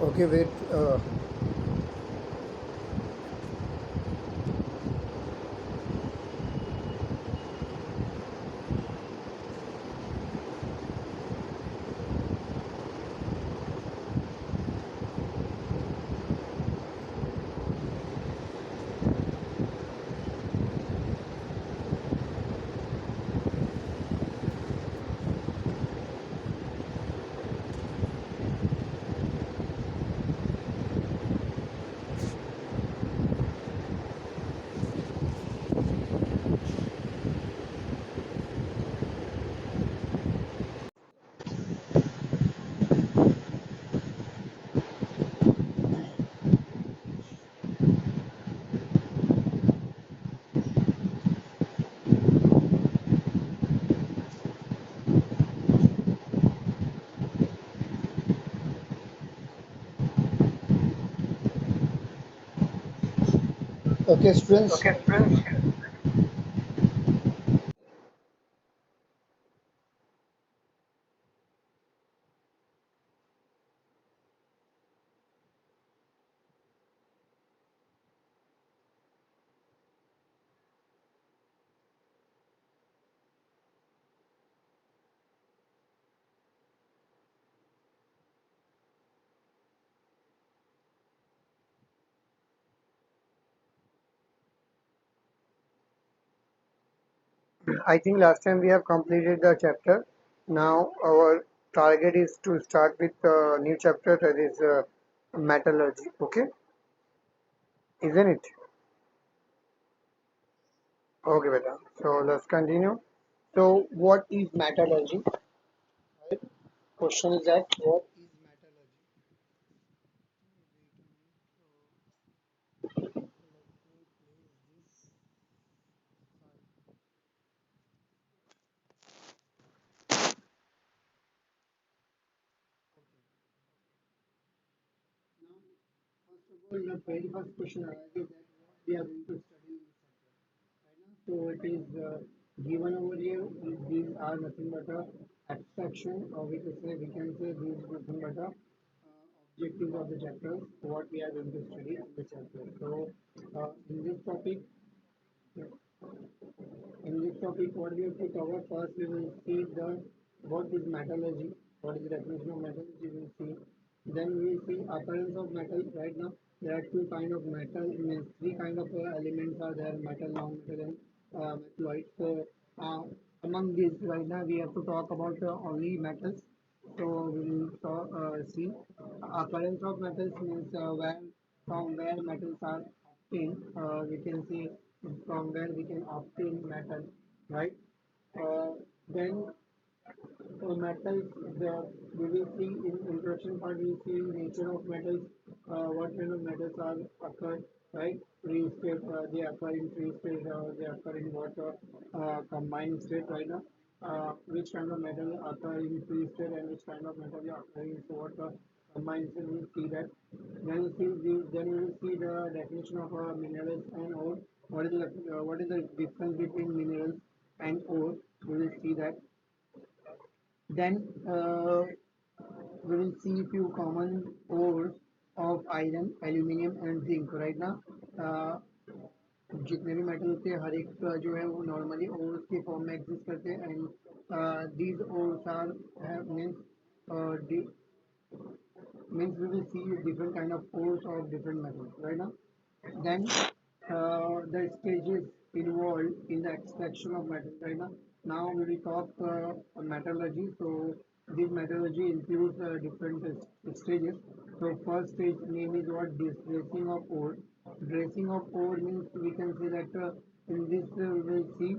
Okay, wait. Okay, students. Okay, friends. I think last time we have completed the chapter. Now our target is to start with a new chapter, that is metallurgy. Okay, isn't it? Okay, beta. So let's continue. So what is metallurgy? Right? Question is that what is metallurgy? First of all, the very first question arises that what we are going to study in this chapter. Right now, so it is given over here. These are nothing but a abstraction, or we can say these nothing but a objectives of the chapter. What we are going to study in the chapter. So in this topic, what we have to cover first, we will see the what is metallurgy, what is the definition of metallurgy. We will see. Then we will see occurrence of metal. Right now, there are two kind of metal. Means three kind of elements are there: metal, non-metal, and metalloid. So among these, right now we have to talk about only metals. So we will see occurrence of metals means where from where metals are obtained. We can see from where we can obtain metal, right? Then metals, we will see in introduction part, we will see nature of metals, what kind of metals are occur, right? Free state, they occur in free state, they occur in what combined state right now. Which kind of metal occur in free state and which kind of metal occur in what combined state, we will see that. Then we will see the definition of minerals and ore. What is the difference between minerals and ore? We will see that. Then we will see few common ores of iron, aluminium and zinc. Right now जितने भी metal होते हैं हर एक जो है वो normally ores के form में एग्जिस्ट करते हैं and these ores are means means we will see different kind of ores of different metals, right now. Then the stages involved in the extraction of metal, right now. Now we will talk metallurgy. So this metallurgy includes different stages. So first stage name is what dressing of ore. Dressing of ore means we can say that in this we will see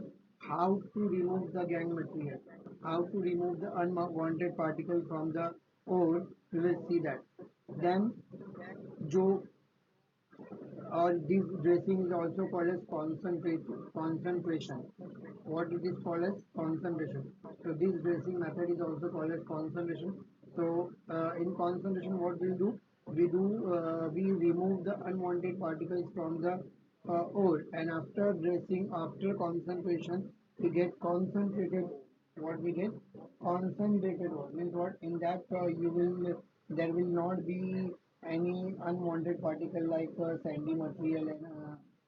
how to remove the gang material, how to remove the unwanted particle from the ore. We will see that. Then जो or this dressing is also called as concentration. What it is called as concentration. So this dressing method is also called as concentration. So in concentration, what we do? We remove the unwanted particles from the ore, and after dressing, after concentration, we get concentrated. What we get? Concentrated ore means what? In that you will there will not be any unwanted particle like sandy material and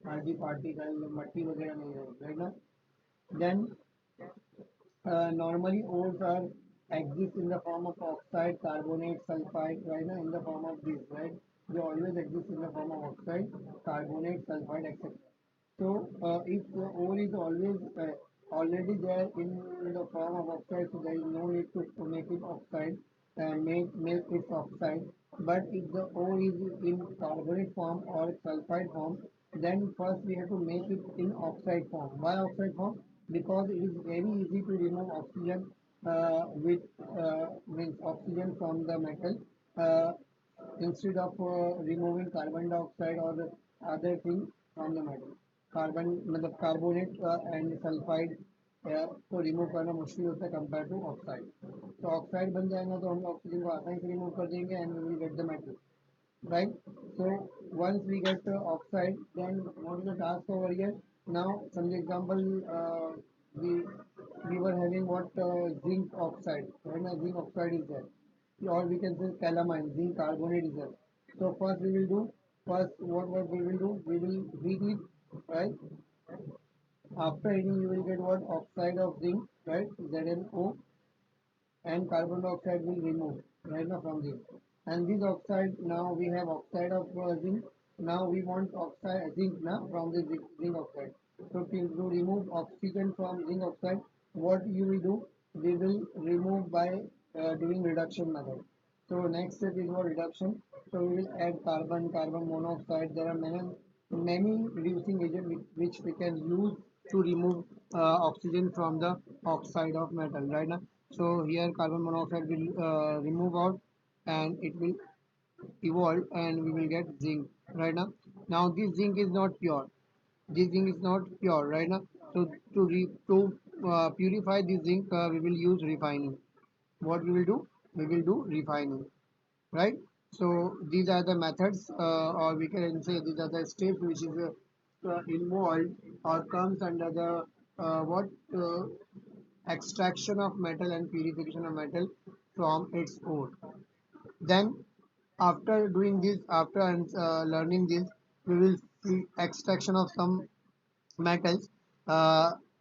hardy particle, matti वगैरह नहीं रहेगा, right ना? Then normally ores are exist in the form of oxide, carbonate, sulfide, right? In the form of this, right? They always exist in the form of oxide, carbonate, sulfide, etc. So if the ore is always already there in the form of oxide, so there is no need to make it oxide and make it oxide. But if the ore is in carbonate form or sulfide form, then first we have to make it in oxide form. Why oxide form? Because it is very easy to remove oxygen with means oxygen from the metal instead of removing carbon dioxide or the other thing from the metal. Carbon मतलब carbonate and sulphide को remove करना मुश्किल होता है compare to oxide. तो oxide बन जाएगा तो हम ऑक्सीजन को आसानी से रिमूव कर देंगे and we will get the metal, right? So once we get oxide, then what is the task over here? Now, some example, we we were having what zinc oxide. When a zinc oxide is there, or we can say calamine, zinc carbonate is there. So first we will do, first what we will do, we will heat it, right? After heating, you will get what oxide of zinc, right? ZnO, and carbon dioxide will remove right now from this. And this oxide, now we have oxide of zinc. Now we want oxide zinc now from the zinc oxide. So to remove oxygen from zinc oxide, what you will do? We will remove by doing reduction method. So next step is what reduction. So we will add carbon, carbon monoxide. There are many reducing agents which we can use to remove oxygen from the oxide of metal, right now. So here carbon monoxide will remove out and it will evolve and we will get zinc, right now. Now this zinc is not pure. This zinc is not pure, right now. So to purify this zinc, we will use refining. What we will do? We will do refining, right? So these are the methods, or we can say these are the steps which is involved or comes under the what extraction of metal and purification of metal from its ore. Then after doing this, after learning this, we will see extraction of some metals.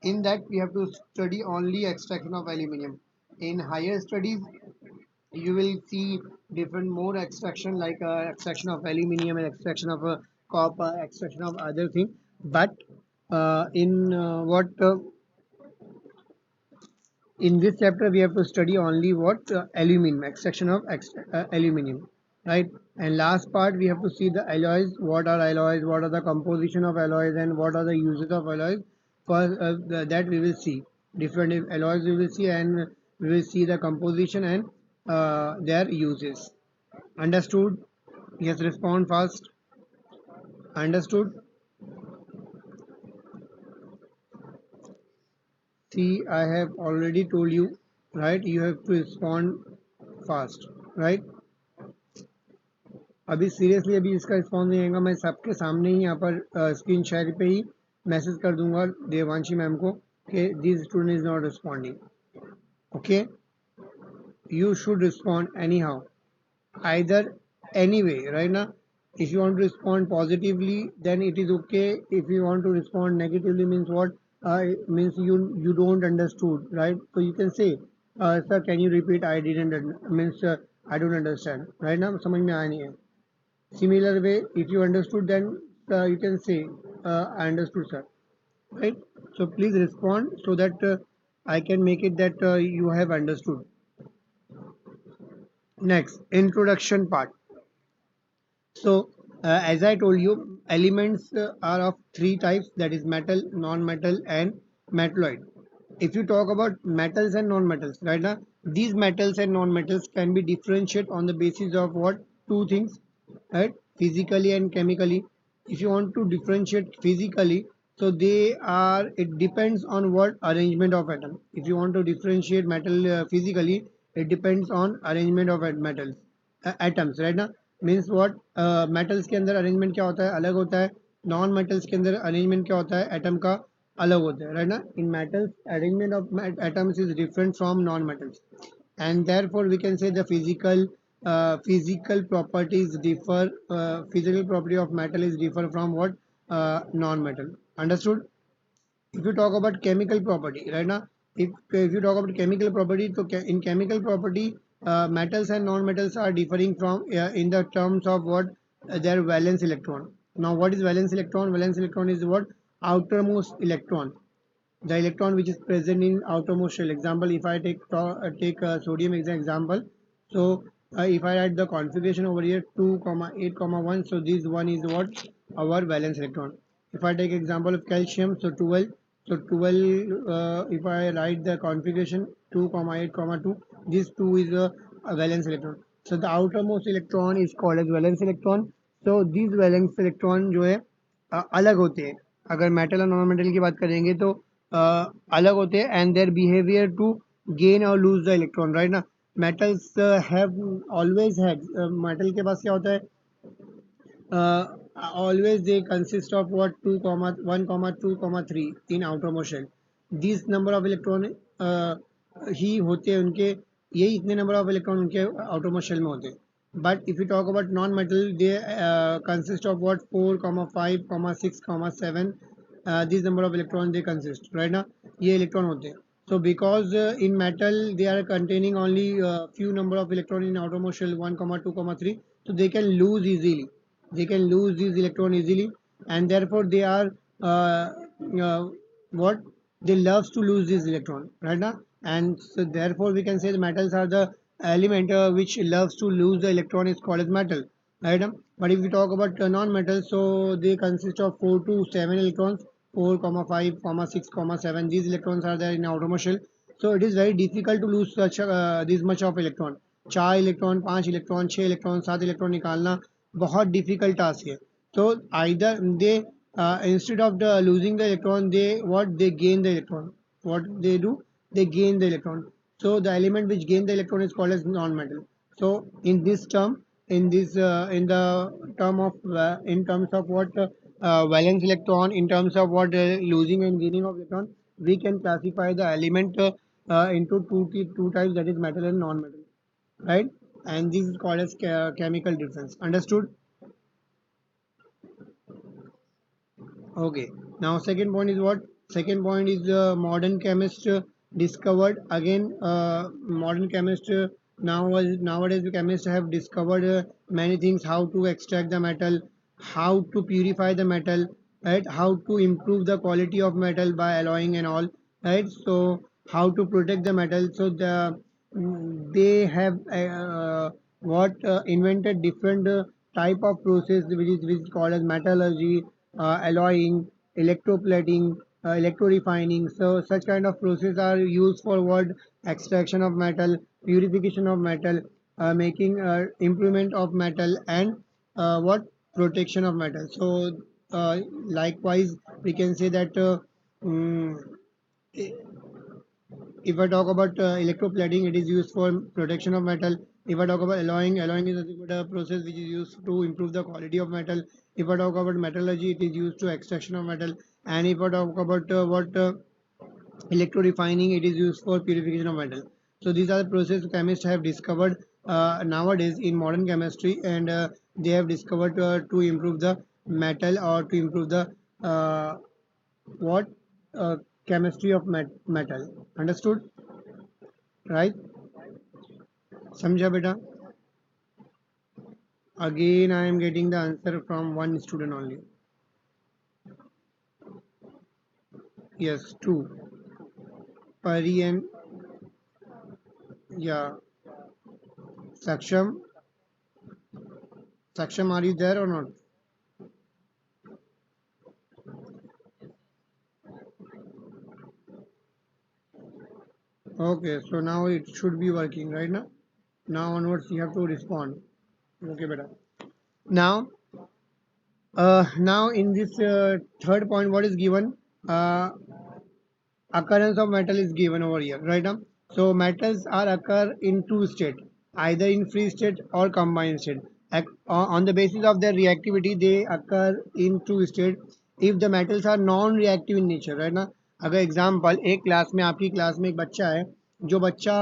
In that we have to study only extraction of aluminium. In higher studies you will see different more extraction like extraction of aluminium and extraction of copper, extraction of other thing. But in what in this chapter we have to study only what aluminum, extraction of aluminum, right? And last part we have to see the alloys, what are alloys, what are the composition of alloys, and what are the uses of alloys. For that we will see different alloys we will see, and we will see the composition and their uses. Understood? Yes, respond fast. Understood? See, I have already told you, right? You have to respond fast, right? अभी seriously अभी इसका response नहीं आएगा, मैं सबके सामने ही यहाँ पर स्क्रीन शेयर पे ही मैसेज कर दूंगा देवांशी मैम को कि this student is not responding. Okay, you should respond anyhow, either anyway, right now. If you want to respond positively, then it is okay. If you want to respond negatively, means what? Means you don't understood, right? So you can say, sir, can you repeat? I didn't means I don't understand. Right now, समझ में आया नहीं है. Similar way, if you understood, then you can say, I understood, sir. Right? So please respond so that I can make it that you have understood. Next, introduction part. So, as I told you, elements are of three types, that is metal, non-metal, and metalloid. If you talk about metals and non-metals, right now, these metals and non-metals can be differentiated on the basis of what? Two things, right? Physically and chemically. If you want to differentiate physically, so they are, it depends on what arrangement of atom. If you want to differentiate metal physically, it depends on arrangement of metals, atoms, right now. Means what metals के अंदर arrangement क्या होता है, अलग होता है. Non metals के अंदर अरेंजमेंट क्या होता है, एटम का अलग होता है, राइट ना. In metals arrangement of atoms is different from non metals, and therefore we can say the physical physical properties differ. Physical property of metal is differ from what non-metal. Understood? If you talk about chemical property, right now, if you talk about chemical property, so in chemical property, metals and non-metals are differing from in the terms of what their valence electron. Now, what is valence electron? Valence electron is what outermost electron, the electron which is present in outermost shell. Example, if I take sodium as an example, so if I write the configuration over here 2 comma 8 comma 1, so this one is what our valence electron. If I take example of calcium, so 12, so 12 if I write the configuration 2 comma 8 comma 2, this 2 is a valence electron. So the outermost electron is called as valence electron. So these valence electron जो है अलग होते हैं. अगर metal और non metal की बात करेंगे तो अलग होते हैं and their behaviour to gain और लूज द इलेक्ट्रॉन, राइट ना. Metals have always had, metal के पास क्या होता है, always they consist of what 2 comma 1 comma 2 comma 3 in outermost shell. These number of electron ही होते हैं उनके, यही इतने नंबर ऑफ इलेक्ट्रॉन उनके outermost shell में होते हैं. But if you talk about non-metal, they consist of what 4 comma 5 comma 6 comma 7. These number of electrons they consist, right now ये इलेक्ट्रॉन होते हैं. So because in metal they are containing only few number of electron in outermost shell 1 comma 2 comma 3, so they can lose easily, they can lose these electron easily, and therefore they are what they loves to lose this electron, right now. And so therefore we can say the metals are the element which loves to lose the electron is called as metal, right. But if we talk about non-metal, so they consist of 4 to 7 electrons, 4 comma 5 comma 6 comma 7, these electrons are there in outermost shell. So it is very difficult to lose such this much of electron. 4 electron 5 electron 6 electron 7 electron निकालना बहुत difficult task है. तो either they instead of the losing the electron, they what they gain the electron. What they do, they gain the electron. So the element which gain the electron is called as non-metal. So in this term, in this in the term of in terms of what valence electron, in terms of what losing and gaining of electron, we can classify the element into two types, that is metal and non-metal, right. And this is called as chemical difference. Understood? Okay. Now second point is what? Second point is modern chemist discovered again. Modern chemist nowadays the chemists have discovered many things: how to extract the metal, how to purify the metal, right? How to improve the quality of metal by alloying and all, right? So how to protect the metal. So they have what invented different type of process which is called as metallurgy, alloying, electroplating, electro-refining. So such kind of process are used for what extraction of metal, purification of metal, making improvement of metal, and what protection of metal. So likewise, we can say that mm, if I talk about electroplating, it is used for protection of metal. If I talk about alloying, alloying is nothing but a process which is used to improve the quality of metal. If I talk about metallurgy, it is used to extraction of metal. And if I talk about what electro refining, it is used for purification of metal. So these are the processes chemists have discovered nowadays in modern chemistry, and they have discovered to improve the metal or to improve the what chemistry of metal. Understood, right? समझा बेटा? Again I am getting the answer from one student only. Yes, two. Pari and yeah, Saksham. Saksham, are you there or not? Okay, so now it should be working right now. Now onwards you have to respond. Okay, beta. Now, now in this third point, what is given? Uh, Occurrence of metal is given over here, right now. So metals are occur in two state, either in free state or combined state. On the basis of their reactivity, they occur in two state. If the metals are non-reactive in nature, right ना. अगर example एक class में आपकी class में एक बच्चा है, जो बच्चा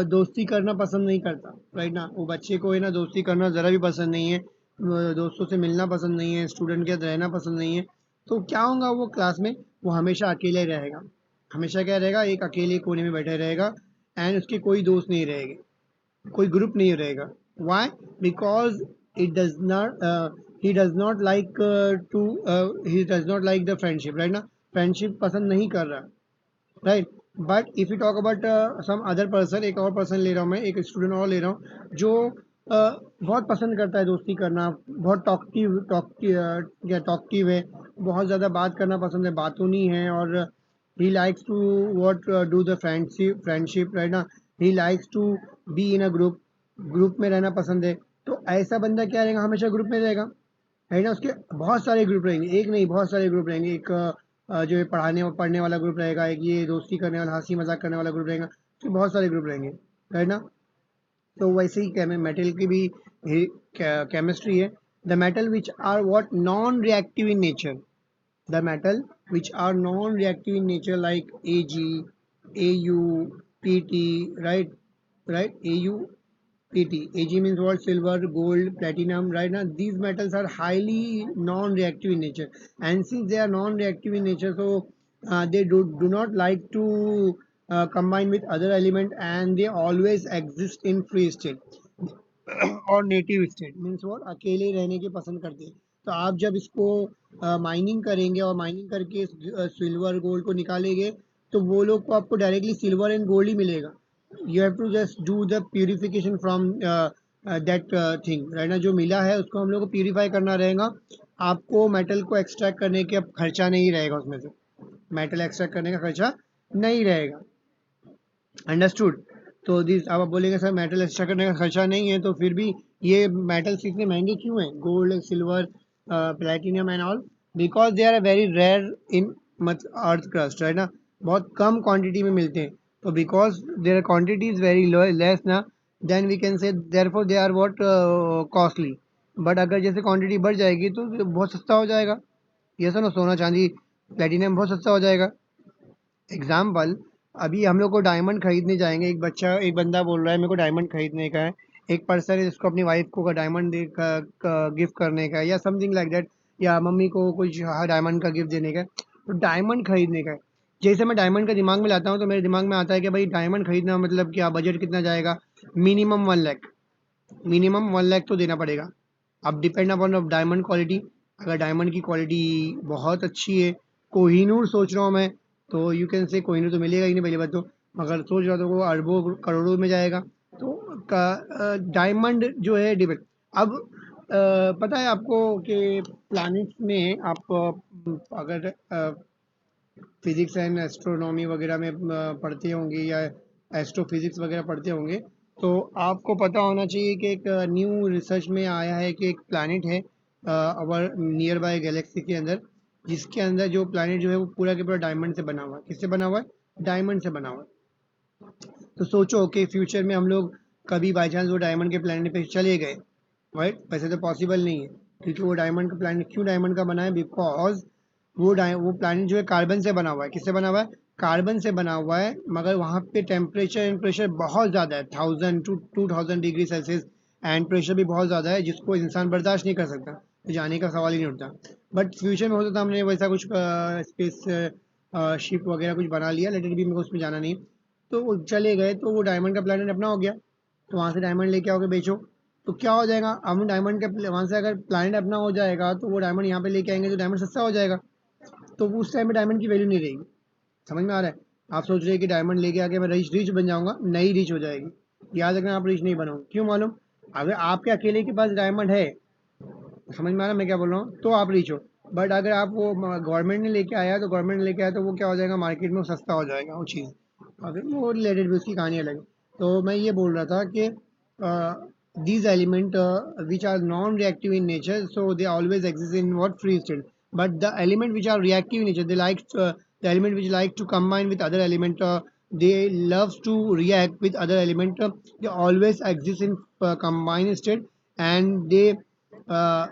दोस्ती करना पसंद नहीं करता, राइट ना। वो बच्चे को है ना दोस्ती करना ज़रा भी पसंद नहीं है, दोस्तों से मिलना पसंद नहीं है, स्टूडेंट के साथ रहना पसंद नहीं है। तो क्या होगा वो क्लास में, वो हमेशा अकेले रहेगा, हमेशा क्या रहेगा, एक अकेले कोने में बैठे रहेगा, एंड उसके कोई दोस्त नहीं रहेंगे, कोई ग्रुप नहीं रहेगा। Why? Because it does not he does not like to he does not like the friendship, right ना। फ्रेंडशिप पसंद नहीं कर रहा, right. But if you talk about some other person, एक और पर्सन ले रहा हूँ मैं, एक स्टूडेंट और ले रहा हूँ जो बहुत पसंद करता है दोस्ती करना, बहुत टॉकटिव है, बहुत ज़्यादा बात करना पसंद है, बातूनी है, और he likes to what do the friendship, right ना। He likes to be in a group, group में रहना पसंद है। तो ऐसा बंदा क्या रहेगा, हमेशा ग्रुप में रहेगा, है ना। उसके बहुत सारे ग्रुप रहेंगे, एक नहीं बहुत सारे ग्रुप रहेंगे। एक जो है पढ़ने वाला ग्रुप रहेगा, एक ये दोस्ती करने वाला हंसी मजाक करने वाला ग्रुप रहेगा, तो बहुत सारे ग्रुप रहेंगे, है ना। तो वैसे ही मेटल की भी केमिस्ट्री है। The metal which are what non reactive in nature, the metal which are non-reactive in nature like Ag, Au, Pt, right, Au, Pt. Ag means what? Silver, gold, platinum, right? Now these metals are highly non-reactive in nature, and since they are non-reactive in nature, so they do not like to combine with other element, and they always exist in free state और native state, means वो अकेले रहने के पसंद करते हैं। तो आप जब इसको माइनिंग करेंगे और माइनिंग करके सिल्वर गोल्ड को निकालेंगे, तो वो लोग को आपको डायरेक्टली सिल्वर एंड गोल्ड ही मिलेगा। You have to just do the purification from that thing, right ना। जो मिला है उसको हम लोग को प्यूरिफाई करना रहेगा। आपको मेटल को एक्सट्रैक्ट करने का खर्चा नहीं रहेगा, उसमें से मेटल एक्सट्रैक्ट करने का खर्चा नहीं रहेगा। अंडरस्टूड। तो दिस, अब आप बोलेंगे सर मेटल एक्सट्रा करने का खर्चा नहीं है, तो फिर भी ये मेटल्स इतने महंगे क्यों हैं, gold, silver, platinum and all? Because they are very rare in मत अर्थ क्रस्ट, है ना। बहुत कम क्वांटिटी में मिलते हैं, तो because there quantity is very less ना, then we can say therefore they are what costly. But अगर जैसे क्वांटिटी बढ़ जाएगी तो बहुत सस्ता हो जाएगा। ये सर ना, सोना चांदी प्लेटिनियम बहुत सस्ता हो जाएगा। एग्जाम्पल, अभी हम लोग को डायमंड खरीदने जाएंगे, एक बंदा बोल रहा है मेरे को डायमंड खरीदने का है, एक पर्सन है जिसको अपनी वाइफ को डायमंड गिफ्ट करने का है, या समथिंग लाइक दैट, या मम्मी को कुछ डायमंड का गिफ्ट देने का है, तो डायमंड खरीदने का है। जैसे मैं डायमंड का दिमाग में लाता हूँ, तो मेरे दिमाग में आता है कि भाई डायमंड खरीदना मतलब क्या, बजट कितना जाएगा? मिनिमम 1 लाख, मिनिमम 1 लाख तो देना पड़ेगा। अब depend upon of diamond quality, अगर डायमंड की क्वालिटी बहुत अच्छी है, कोहिनूर सोच रहा हूँ मैं, तो यू कैन से कोहिनूर तो मिलेगा ही नहीं पहली बात तो, अगर सोच रहा तो वो अरबों करोड़ों में जाएगा। तो डायमंड जो है डिपेंड। अब पता है आपको कि प्लैनेट्स में आप अगर फिजिक्स एंड एस्ट्रोनॉमी वगैरह में पढ़ते होंगे, या एस्ट्रोफिजिक्स वगैरह पढ़ते होंगे, तो आपको पता होना चाहिए कि एक न्यू रिसर्च में आया है कि एक प्लैनेट है अवर नियर बाय गैलेक्सी के अंदर, जिसके अंदर जो प्लैनेट जो है वो पूरा के पूरा डायमंड से बना हुआ है। किससे बना हुआ है? डायमंड से बना हुआ है। तो सोचो कि फ्यूचर में हम लोग कभी बाई चांस वो डायमंड के प्लैनेट पे चले गए, राइट, वैसे तो पॉसिबल नहीं है, क्योंकि वो डायमंड का प्लैनेट क्यों डायमंड का बना है? बिकॉज वो प्लैनेट जो है कार्बन से बना हुआ है। किससे बना हुआ है? कार्बन से बना हुआ है, मगर वहाँ पे टेम्परेचर एंड प्रेशर बहुत ज़्यादा है, 1000 to 2000 degree Celsius, and pressure भी बहुत ज़्यादा है, जिसको इंसान बर्दाश्त नहीं कर सकता, तो जाने का सवाल ही नहीं उठता। बट फ्यूचर में होता तो हमने वैसा कुछ स्पेस शिप वगैरह कुछ बना लिया, लेकिन भी मेरे को उसमें जाना नहीं। तो वो चले गए, तो वो डायमंड का प्लैनेट अपना हो गया, तो वहाँ से डायमंड लेके आओगे बेचो, तो क्या हो जाएगा? हम डायमंड के वहाँ से अगर प्लैनेट अपना हो जाएगा, तो वो डायमंड यहाँ पे लेके आएंगे, तो डायमंड सस्ता हो जाएगा, तो उस टाइम पे डायमंड की वैल्यू नहीं रहेगी। समझ में आ रहा है? आप सोच रहे हैं कि डायमंड लेके आके मैं रिच रिच बन जाऊंगा, नहीं रिच हो जाएगी, याद रखना, आप रिच नहीं बनोगे। क्यों मालूम? अगर आपके अकेले के पास डायमंड है, समझ में आ रहा है मैं क्या बोल रहा हूँ, तो आप रिच हो। बट अगर आप वो गवर्नमेंट ने लेके आया, तो गवर्नमेंट ने लेके आया तो वो क्या हो जाएगा, मार्केट में वो सस्ता हो जाएगा वो चीज़, अगर वो रिलेटेड भी उसकी कहानी अलग है। तो मैं ये बोल रहा था कि these element which are non-reactive in nature, so they always exist in what free state. But the element which are reactive in nature, they like the element which like to combine with other element, they love to react with other element, they always exist in combined state, and they uh,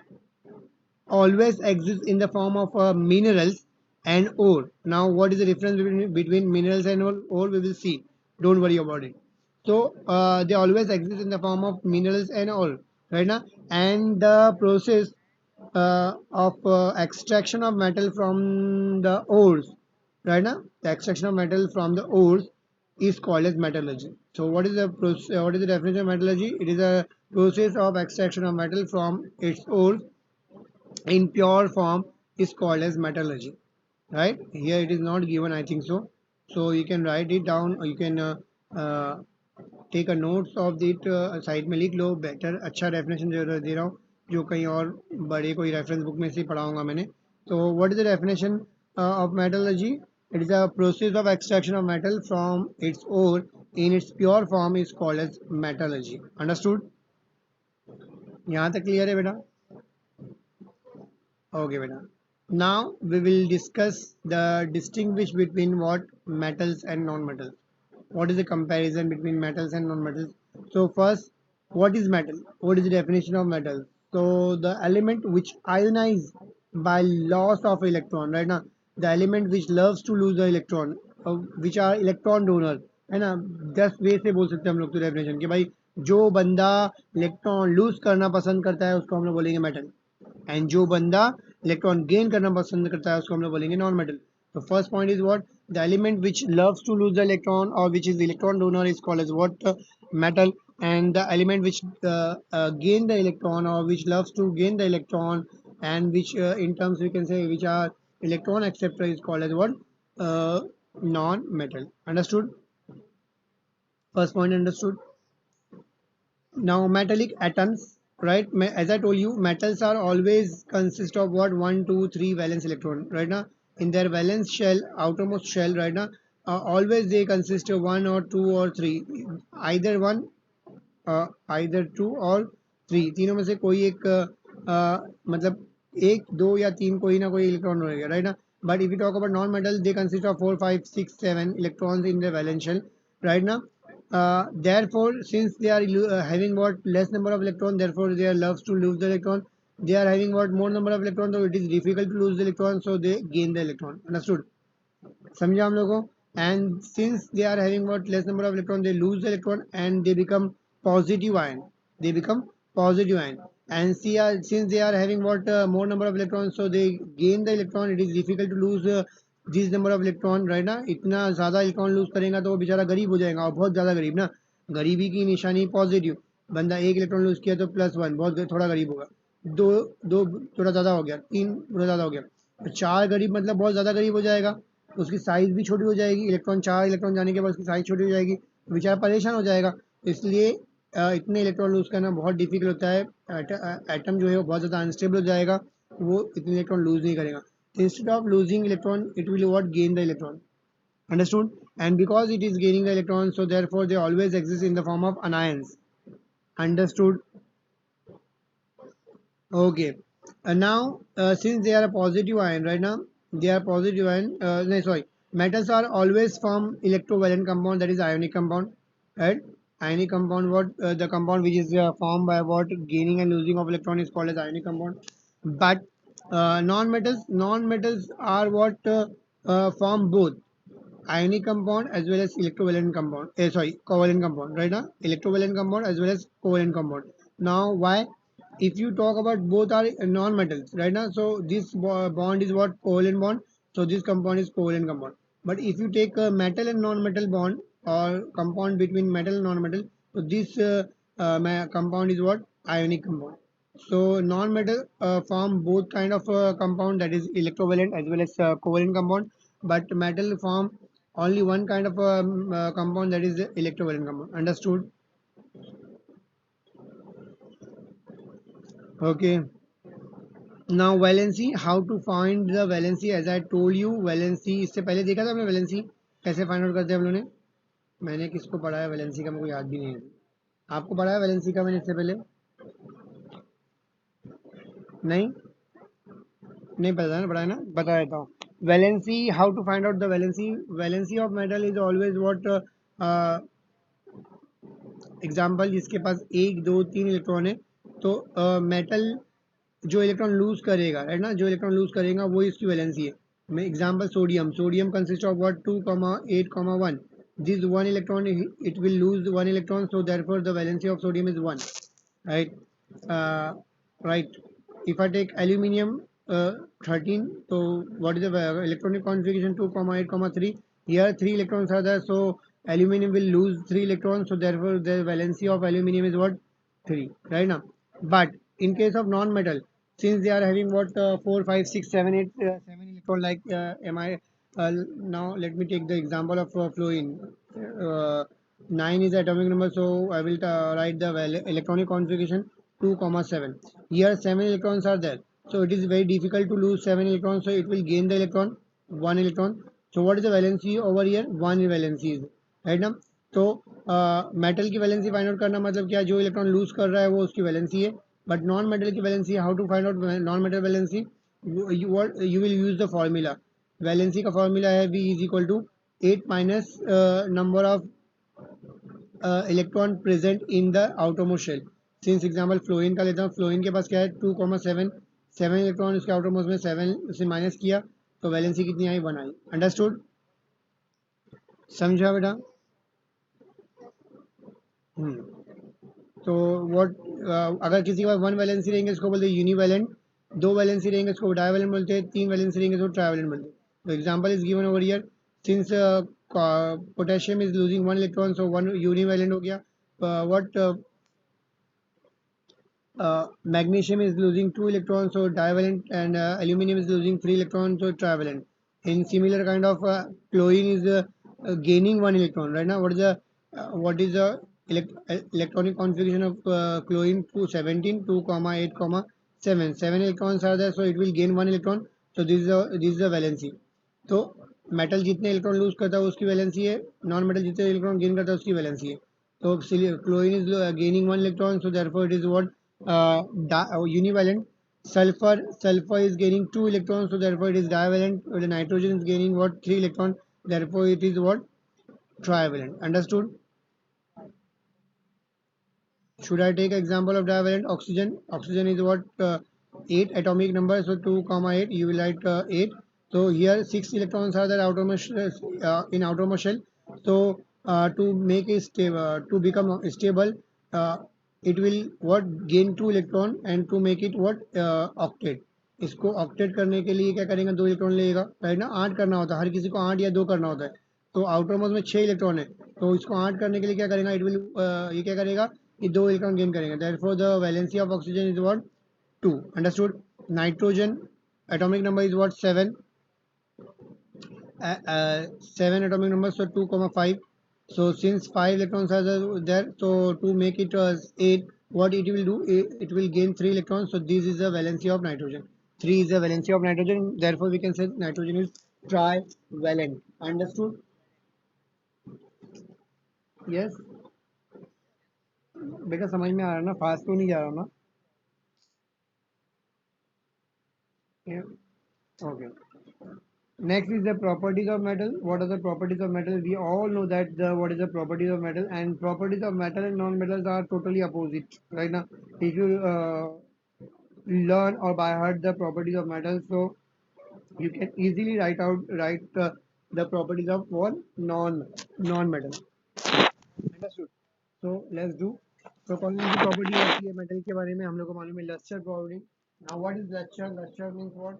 always exist in the form of minerals and ore. Now what is the difference between minerals and ore? We will see, don't worry about it. So they always exist in the form of minerals and all, right now. And the process of extraction of metal from the ores, right now, the extraction of metal from the ores is called as metallurgy. So what is the what is the definition of metallurgy? It is a process of extraction of metal from its ores in pure form is called as metallurgy, right? Here it is not given, I think so. So you can write it down, or you can uh, take a notes of that, side में लिख लो, better अच्छा definition दे रहा हूँ जो कहीं और बड़े कोई रेफरेंस बुक में से पढ़ाऊंगा मैंने. तो what is the definition of metallurgy? It is a process of extraction of metal from its ore in its pure form is called as metallurgy. Understood? यहाँ तक क्लियर है बेटा? ओके बेटा. Now we will discuss the distinguish between what metals and non-metals. What is the comparison between metals and non-metals? So first, what is metal? What is the definition of metal? So the element which ionize by loss of electron, right now, the element which loves to lose the electron, which are electron donor, है ना. 10 वे से बोल सकते हैं हम लोग तो definition कि भाई जो बंदा इलेक्ट्रॉन लूज करना पसंद करता है उसको हम लोग बोलेंगे मेटल, एंड जो बंदा इलेक्ट्रॉन गेन करना पसंद करता है उसको हम लोग बोलेंगे नॉन मेटल. तो first point is what? The element which loves to lose the electron और which is electron donor is called as what? Metal. And the element which gain the electron or which loves to gain the electron and which in terms we can say which are electron acceptor is called as what? Non-metal. Understood? First point understood. Now metallic atoms, right? As I told you, metals are always consist of what? 1, 2, 3 valence electron, right now. In their valence shell, outermost shell, right now, always they consist of 1 or 2 or 3, either one, either 2 और 3, तीनों में से कोई एक मतलब एक दो या तीन कोई ना कोई इलेक्ट्रॉन रहेगा, राइट ना. But if you talk about non metal they consist of 4, 5, 6, 7 electrons in the valence shell, right now. Therefore, since they are having what less number of electron, therefore they are loves to lose the electron. They are having what more number of electrons, so it is difficult to lose the electron, so they gain the electron. Understood? समझा हम लोगों? And since they are having what less number of electron, they lose the electron and they become positive ion. They become positive ion. And see, since they are having what more number of electrons, so they gain the electron. It is difficult to lose this number of electron, right ना. इतना ज़्यादा electron lose करेगा तो वो बेचारा गरीब हो जाएगा, और बहुत ज़्यादा गरीब ना. गरीबी की निशानी पॉजिटिव. बंदा एक इलेक्ट्रॉन लूज किया तो +1, बहुत थोड़ा गरीब होगा. दो दो थोड़ा ज़्यादा हो गया, तीन थोड़ा ज़्यादा हो गया, तो चार गरीब मतलब बहुत ज़्यादा गरीब हो जाएगा. उसकी साइज़ भी छोटी हो जाएगी, इलेक्ट्रॉन 4 इलेक्ट्रॉन जाने के बाद उसकी साइज़ छोटी हो जाएगी, तो बेचारा परेशान हो जाएगा. इसलिए इतने इलेक्ट्रॉन लूज़ करना बहुत डिफिकल्ट होता है. एटम जो है वो बहुत ज़्यादा अनस्टेबल हो जाएगा, वो इतने इलेक्ट्रॉन लूज़ नहीं करेगा. Instead of losing electron, it will what? Gain the electron. Understood? And because it is gaining the electron, so therefore they always exist in the form of anions. Understood? Okay. And now since they are a positive ion, right now they are positive ion, no, sorry, metals are always from electrovalent compound, that is ionic compound, right? Ionic compound, what the compound which is formed by what gaining and losing of electron is called as ionic compound. But non-metals are what form both ionic compound as well as electrovalent compound, sorry, covalent compound, right now. Electrovalent compound as well as covalent compound. Now why? If you talk about both are non-metals, right now, so this bond is what? Covalent bond. So this compound is covalent compound. But if you take a metal and non-metal bond or compound between metal and non-metal, so this compound is what? Ionic compound. So non-metal form both kind of compound, that is electrovalent as well as covalent compound, but metal form only one kind of compound, that is the electrovalent compound. Understood? Okay. Now valency, how to find the valency? As I told you, valency इससे पहले देखा था हमने valency कैसे find out करते हैं हम लोगों ने. मैंने किसको पढ़ाया valency का, मेरे को याद भी नहीं है. आपको पढ़ाया valency का मैंने इससे पहले? नहीं नहीं पता ना, पढ़ाया ना, बता देता हूँ. valency, how to find out the valency of metal is always what example जिसके पास 1, 2, 3 इलेक्ट्रॉन है, तो मेटल जो इलेक्ट्रॉन लूज करेगा, राइट ना, जो इलेक्ट्रॉन लूज करेगा वो इसकी वैलेंसी है. मैं example sodium consist of what? 2, 8, 1. this one electron, it will lose one electron, so therefore the valency of sodium is 1, right? uh, right. If I take aluminium 13, so what is the electronic configuration? 2 comma 8 comma 3. Here 3 electrons are there, so aluminium will lose 3 electrons, so therefore the valency of aluminium is what? 3, right now. But in case of non-metal, since they are having what 4 5 6 7 8 7 electron, like mi now let me take the example of fluorine. 9 is the atomic number, so I will write the electronic configuration 2 comma 7. Here 7 electrons are there, so it is very difficult to lose 7 electrons, so it will gain the electron 1 electron. So what is the valency over here? 1 valency is, right now. तो metal की valency find out करना मतलब क्या, जो electron lose कर रहा है वो उसकी वैलेंसी है. बट नॉन मेटल की valency, how to find out non metal valency? You will use the formula. Valency का फॉर्मूला है V is equal to 8 minus number of electron present in the outermost shell. Since example fluorine का लेता हूँ, fluorine के पास क्या है? 2,7. 7 electron उसके आउटरमोस्ट में, 7 से माइनस किया तो वैलेंसी कितनी आई? 1 आई. अंडरस्टूड? समझा बेटा? तो व्हाट, अगर किसी के पास 1 वैलेंसी रहेंगे इसको बोलते हैं यूनिवैलेंट, 2 वैलेंसी रहेंगे इसको डाइवैलेंट बोलते हैं, 3 वैलेंसी रहेंगे इसको ट्राइवैलेंट बोलते हैं. तो example is given over here. Since potassium is losing 1 electron, so 1 univalent हो गया. What magnesium is losing 2 electrons, so divalent, and aluminum is losing 3 electrons, so trivalent. In similar kind of chlorine is gaining 1 electron, right now. What is the electronic configuration of chlorine? 217, 2 comma 8 comma 7. 7 electrons are there, so it will gain 1 electron. So this is the valency. तो metal जितने electron lose करता है उसकी valency है, non metal जितने electron gain करता है उसकी वैलेंसी है. तो chlorine is gaining 1 electron, so therefore it is what? Univalent. Sulfur is gaining 2 electrons, so therefore it is divalent. The nitrogen is gaining what? 3 electrons, therefore it is what? Trivalent. Understood? Should I take example of divalent? Oxygen is what? 8 atomic number, so 2 comma 8, you will write 8. So here 6 electrons are there outermost, in outermost shell. So to make it stable, to become stable, uh, it will what? Gain 2 electron, and to make it what? Octet. इसको octet करने के लिए क्या करेंगे? 2 electron लेगा, right ना. 8 करना होता है, हर किसी को 8 या 2 करना होता है. तो आउटर मोस्ट में 6 इलेक्ट्रॉन है, तो इसको 8 करने के लिए क्या करेगा? इट विल, ये क्या करेगा? ये 2 इलेक्ट्रॉन गेन करेंगे. Therefore the valency of oxygen is what? 2. Understood? Nitrogen atomic number is what? 7. 7 atomic number, so 2 comma 5. So since 5 electrons are there, so to make it 8, what it will do? It will gain 3 electrons, so this is the valency of nitrogen. 3 is the valency of nitrogen, therefore we can say nitrogen is trivalent. Understood? Yes. बेटा समझ में आ रहा ना? Fast तो नहीं जा रहा ना? Yeah. Okay. Next is the properties of metal. What are the properties of metal? We all know that what is the properties of metal, and properties of metal and non-metals are totally opposite. Right now, if you learn or by heart the properties of metal, so you can easily write the properties of one non-metal. Understood? So let's do. So कौन सी property होती है metal के बारे में हम लोग को मालूम है? Lustre property. Now what is luster? Luster means what?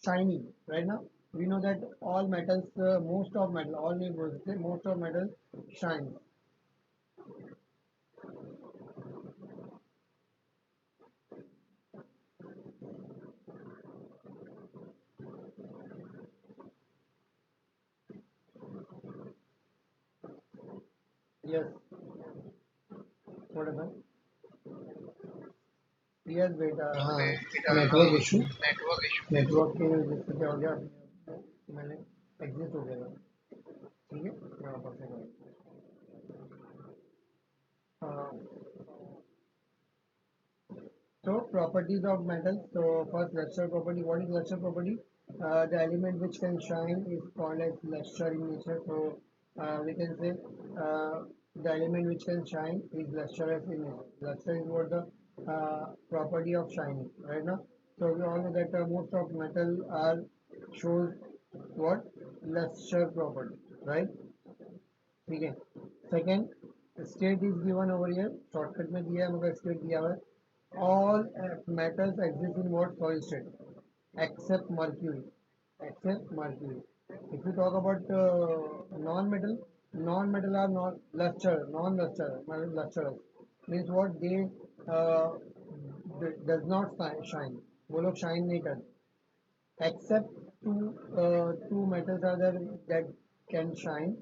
Shiny, right now. We know that all metals, most of metal, all neighbors say most of metal shine. Yes. What about? Yes बेटा, हाँ. Network issue. Network के वजह से क्या हो गया? मैंने exit हो गया. ठीक है, मैं वापस से करूँ. So properties of metal. So first luster property. What is luster property? The element which can shine is called as luster in nature. So we can say the element which can shine is lustrous in nature. Luster is what the property of shining, right now. So we all know that most of metal are shows what? Luster property. right? ठीक है. Second, state is given over here. Shortcut में दिया है मगर state दिया हुआ है. All metals exist in what solid state except mercury. Except mercury. If you talk about non-metal, non-metal are not luster, non-luster, lustrous. Means what they uh, does not shine. वो लोग shine नहीं करते. Except two metals are there that can shine.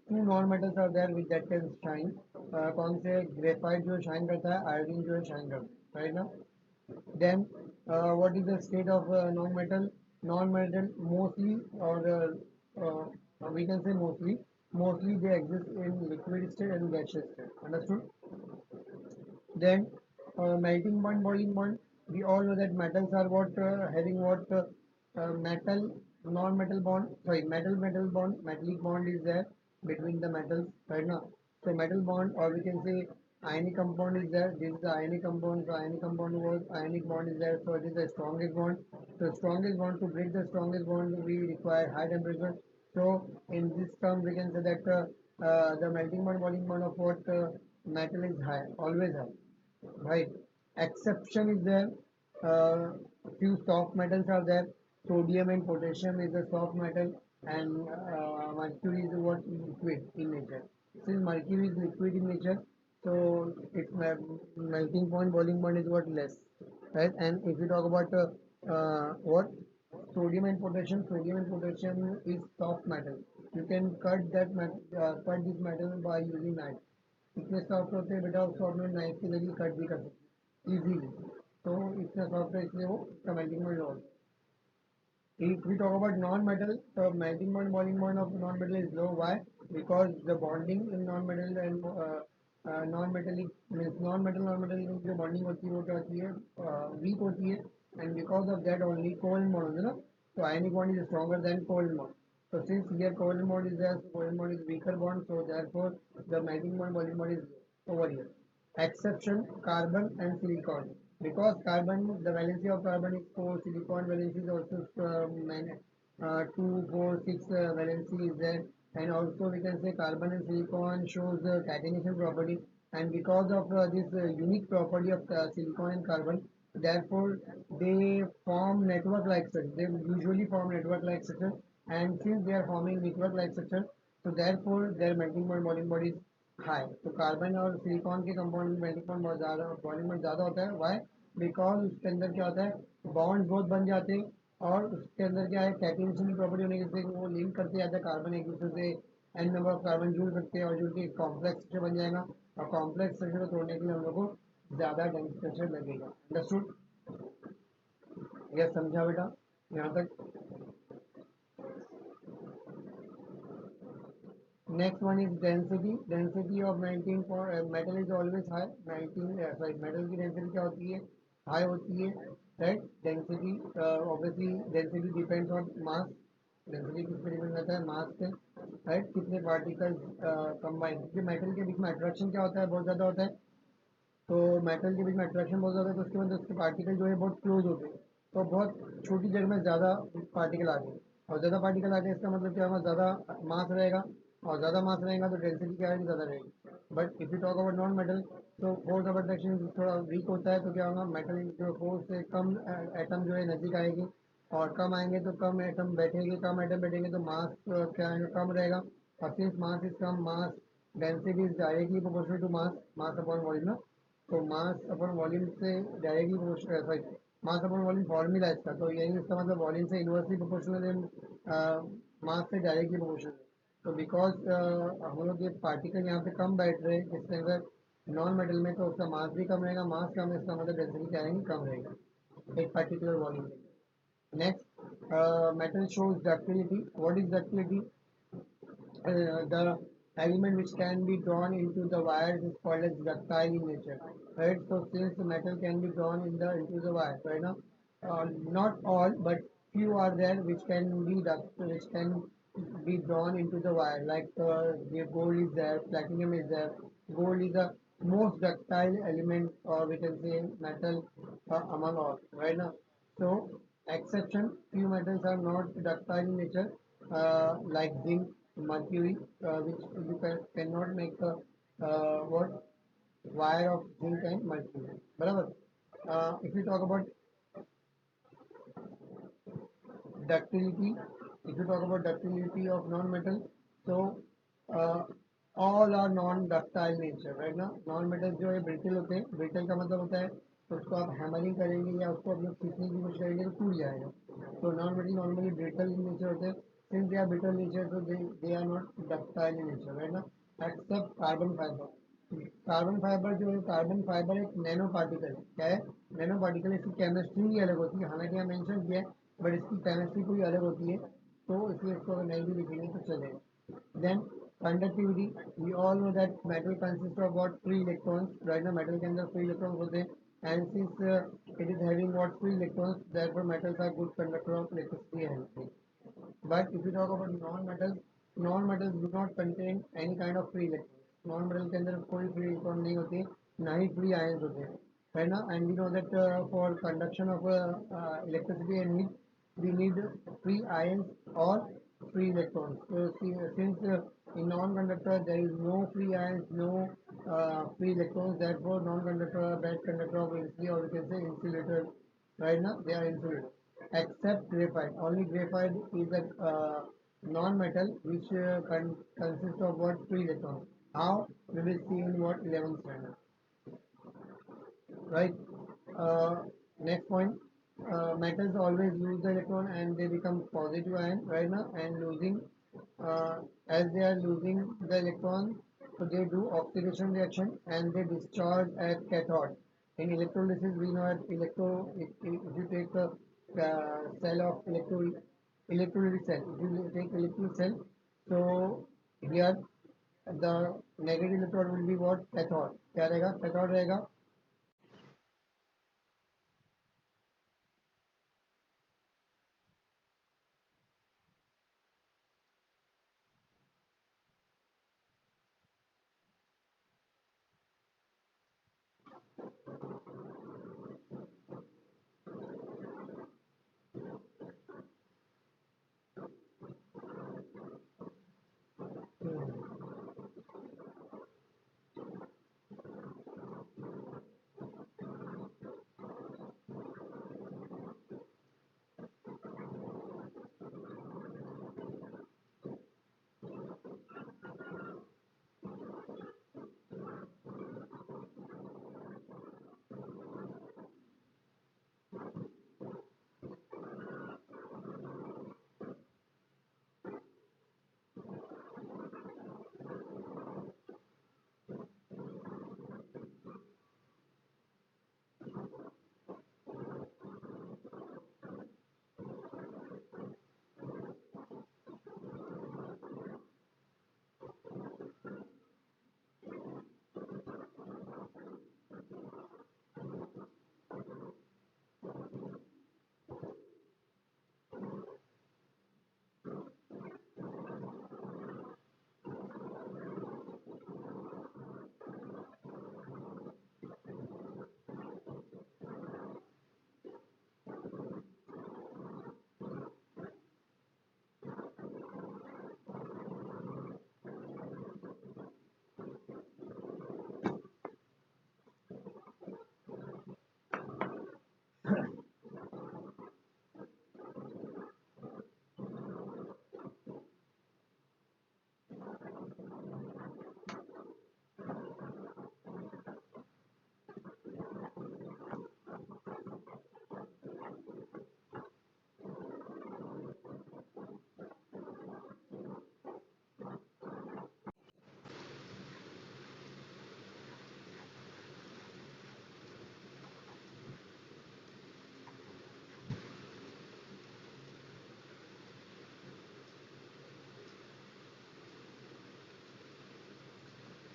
Two non-metals are there with that can shine. कौन से graphite जो shine करता है, iodine जो है शाइन करता है, राइट ना. Then what is the state of non-metal? Non-metal mostly, or we can say mostly they exist in liquid state and gaseous state. Understood? Then melting point, boiling point. We all know that metals are what having what metal, non-metal bond. Sorry, metal bond, metallic bond is there between the metals, right now. So metal bond, or we can say ionic compound is there. This is the ionic compound. So ionic compound was ionic bond is there. So it is the strongest bond. So strongest bond, to break the strongest bond, we require high temperature. So in this term, we can say that the melting point, boiling point of what metal is high, always high, right? Exception is there. uh, Few soft metals are there. Sodium and potassium is a soft metal, and mercury is what liquid in nature. Since mercury is liquid in nature, so its melting point, boiling point is what less, right? And if you talk about what sodium and potassium is soft metal. You can cut this metal by using knife. इतने soft होते हैं बेटा, उसको अपने knife के जरिए cut भी कर सकते इजीली. तो इतना सॉफ्ट है इसलिए वो उसका melting point low. If we talk about non-metal, the melting point, boiling point of non-metal is low. Why? Because the bonding in non-metal and non-metallic means non-metal की जो bonding होती है वो क्या होती है, weak होती है, and because of that only covalent bond होता है ना. So ionic bond is stronger than covalent bond. So since here covalent bond is there, so covalent bond is weaker bond, so therefore the melting point, boiling point is over here. Exception, carbon and silicon. Because carbon, the valency of carbon is 4, silicon valency is also 2, 4, 6 valency is there. And also we can say carbon and silicon shows the catenation property. And because of this unique property of silicon and carbon, therefore they form network like structure. They usually form network like structure. And since they are forming network like structure, so therefore their melting point, boiling point is high. तो carbon और silicon के compound में melting point बहुत ज़्यादा, boiling point ज़्यादा होता है. Y? Because उसके अंदर क्या होता है, बॉन्ड बहुत बन जाते हैं. और उसके अंदर क्या है, कैटिनेशन की प्रॉपर्टी होने की वजह से वो लिंक करते जाते हैं कार्बन एक दूसरे से. एन नंबर ऑफ कार्बन जुड़ सकते हैं और जुड़ के कॉम्प्लेक्स स्ट्रक्चर बन जाएगा. और कॉम्प्लेक्स स्ट्रक्चर को तोड़ने के लिए हम लोग को ज़्यादा टेम्परेचर लगेगा. अंडरस्टूड? यस, समझा बेटा यहाँ तक? Next one is density. Density of melting point. Metal is always high. Melting sorry, metal की density क्या होती है? High होती है, right? Density obviously density depends on mass. Density किस पे डिपेंड करता है? मास पे, right? कितने पार्टिकल्स कंबाइन. क्योंकि मेटल के बीच में अट्रैक्शन क्या होता है, बहुत ज़्यादा होता है. तो मेटल के बीच में अट्रैक्शन बहुत ज़्यादा है, तो उसके बाद उसके पार्टिकल जो है बहुत क्लोज होते हैं. तो बहुत छोटी जगह में ज़्यादा पार्टिकल आते हैं. और ज़्यादा पार्टिकल आते हैं इसका मतलब क्या होगा, ज़्यादा मास रहेगा. और ज़्यादा मास रहेगा तो डेंसिटी क्या है, ज़्यादा रहेगी. But if you talk about non metal, तो फोर्स ऑफ अट्रैक्शन थोड़ा वीक होता है. तो क्या होगा, मेटल जो फोर्स से कम एटम जो है नज़दीक आएगी. और कम आएंगे तो कम एटम बैठेंगे, कम एटम बैठेंगे तो मास क्या है, कम रहेगा. और सिंस मास इज कम, mass density is directly proportional to mass, mass upon volume ना. तो मास अपन वॉल्यूम से directly proportional, sorry, mass upon volume formula इसका. तो यही इसका मतलब वॉल्यूम से इन्वर्सली प्रोपोर्शनल है, मास से डायरेक्टली प्रोपोर्शनल है. तो बिकॉज हम लोग ये पार्टिकल यहाँ पे कम बैठ रहे हैं जिसके अंदर नॉन मेटल में, तो उसका मास भी कम रहेगा. मास कम है इसका मतलब डेंसिटी क्या रहेगी, कम रहेगा एक पर्टिकुलर वॉल्यूम के लिए. Next, metal shows ductility. What is ductility? The element which can be drawn into the wires is called as ductile in nature, right? So since the metal can be drawn into the wire, right now, not all but few are there which can be drawn into the wire. Like the gold is there, platinum is there. Gold is the most ductile element, or we can say metal among all, right now. So exception, few metals are not ductile in nature, like zinc, mercury, which you cannot make a what wire of zinc and mercury. बराबर. If you talk about ductility, if you talk about ductility of non-metal, so uh, all are non-ductile nature, right ना. non-metal जो है brittle होते हैं. brittle का मतलब होता है उसको आप हैमरिंग करेंगे या उसको आप लोग खींचने की कोशिश करेंगे तो टूट जाएगा. तो non-metal normally brittle in nature होते हैं. since they are brittle nature, so they are not ductile in nature, right ना. except carbon fiber. Carbon fibre जो है, कार्बन फाइबर एक नैनो पार्टिकल है. क्या है? Nano particle. इसकी केमिस्ट्री ही अलग होती है, हालांकि यहाँ मेंशन किया है, बट इसकी केमिस्ट्री कोई अलग होती है, तो इसलिए इसको अगर नहीं भी लिखेंगे तो चलेगा. Then conductivity. We all know that metal consist of what, free electrons, right ना. मेटल के अंदर फ्री इलेक्ट्रॉन्स होते हैं and since it is having what, free electrons, therefore metals are good conductor of electricity and heat. But if you talk about non-metals, non-metals do not contain any kind of free electrons. Non-metal के अंदर कोई free electron नहीं होते, ना ही free ions होते हैं, है ना. And we know that for conduction of electricity and heat, we need free ions or free electrons. So since in non-conductor there is no free ions, no free electrons, therefore non-conductor, bad conductor of electricity, or we can say insulator, right now they are insulator. Except graphite. Only graphite is a non-metal which consists of what, free electrons. How? We will see in what, 11th standard. Right. Uh, Next point. Metals always lose the electron and they become positive ion, right now, and losing as they are losing the electron, so they do oxidation reaction and they discharge at cathode. In electrolysis, we know that if you take a cell of electrolytic cell, if you take electrolytic cell, so here the negative electron will be what, cathode. क्या रहेगा? cathode रहेगा.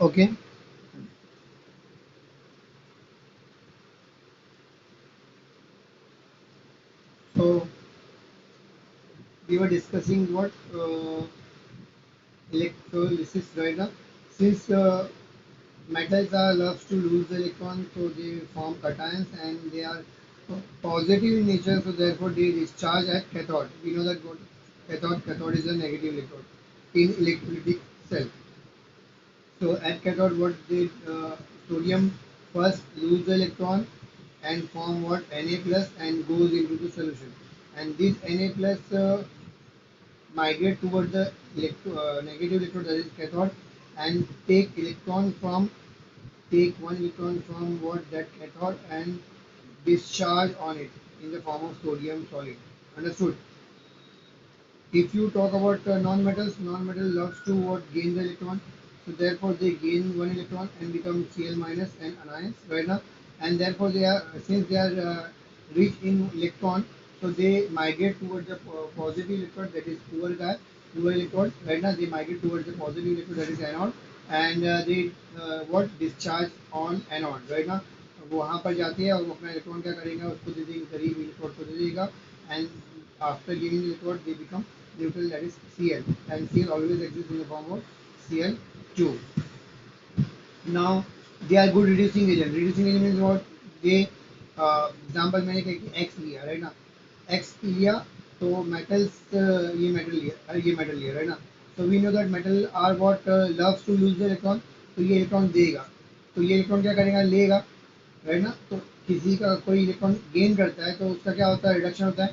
Okay. So we were discussing what electrolysis, right now. Since metals are loves to lose electrons, so they form cations and they are positive in nature, so therefore they discharge at cathode. We know that what cathode is a negative electrode. in electrolytic cell. So at cathode, what did sodium first lose the electron and form what Na plus and goes into the solution. And this Na plus migrate towards the negative electrode, that is cathode, and take one electron from what that cathode and discharge on it in the form of sodium solid. Understood? If you talk about non-metals, non-metal loves to what gain the electron, so therefore they gain one electron and become Cl minus and anions right now, and therefore they are since they are rich in electron, so they migrate towards the positive electrode, that is poor electrode right now. They migrate towards the positive electrode, that is anode, and they what discharge on anode right now. वहाँ पर जाती है और वो अपना electron क्या करेगा, उसको दे देगी, करीब इलेक्ट्रॉन को दे देगा, and after giving the electrode they become neutral, that is Cl, and Cl always exists in the form of Cl2. Now they are good reducing agent. Reducing agent means what? They example मैंने कहा कि x लिया right ना, x लिया तो metals ये metal लिया right ना. So we know that metal are what loves to lose the electron. तो ये इलेक्ट्रॉन देगा, तो ये इलेक्ट्रॉन क्या करेगा, लेगा राइट ना. तो किसी का कोई इलेक्ट्रॉन गेन करता है तो उसका क्या होता है, रिडक्शन होता है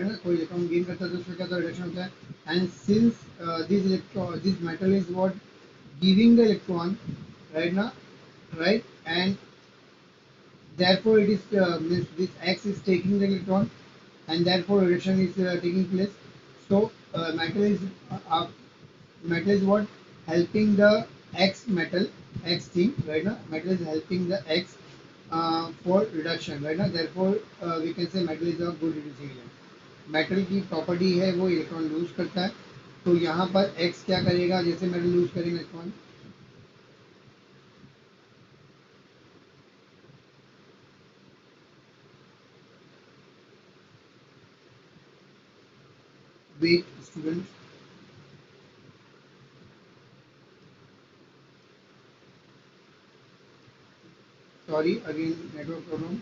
ना. कोई इलेक्ट्रॉन गेन करता है तो उसका क्या होता है, रिडक्शन होता है. And since this metal is what giving the electron right now, right, and therefore it is means this X is taking the electron and therefore reduction is taking place. So metal is what helping the X metal, X thing right now. Metal is helping the X for reduction right now. Therefore we can say metal is a good reducing agent. Metal की property है वो electron lose करता है. तो यहाँ पर X क्या करेगा, जैसे मेटल लूज करेगा electron, wait students, sorry again network problem.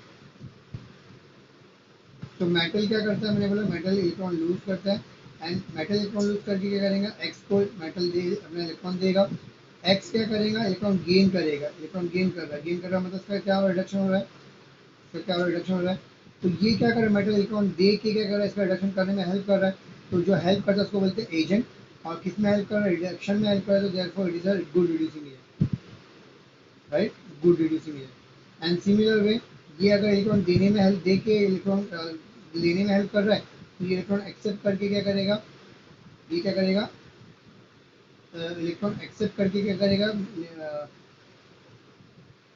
तो मेटल क्या करता है, मैंने बोला मेटल इलेक्ट्रॉन लूज करता है, एंड मेटल इलेक्ट्रॉन लूज करके क्या करेगा, एक्स को मेटल दे अपना इलेक्ट्रॉन देगा. एक्स क्या करेगा, इलेक्ट्रॉन गेन करेगा. इलेक्ट्रॉन गेन कर रहा है, गेन कर रहा है मतलब इसका क्या हो रहा है, रिडक्शन हो रहा है. इसका क्या हो रहा है, रिडक्शन हो रहा है. तो ये क्या कर रहा है, मेटल इलेक्ट्रॉन दे के क्या कर रहा है, इसका रिडक्शन करने में हेल्प कर रहा है. तो जो हेल्प करता है उसको बोलते हैं एजेंट. और किस में हेल्प कर रहा है, रिडक्शन में हेल्प कर रहा है. तो therefore it is a good reducing agent, right, good reducing agent. And similar way ये अगर इलेक्ट्रॉन देने में हेल्प दे के इलेक्ट्रॉन लेने में हेल्प कर रहा है, तो ये इलेक्ट्रॉन एक्सेप्ट करके क्या करेगा, ये क्या करेगा, इलेक्ट्रॉन एक्सेप्ट करके क्या करेगा,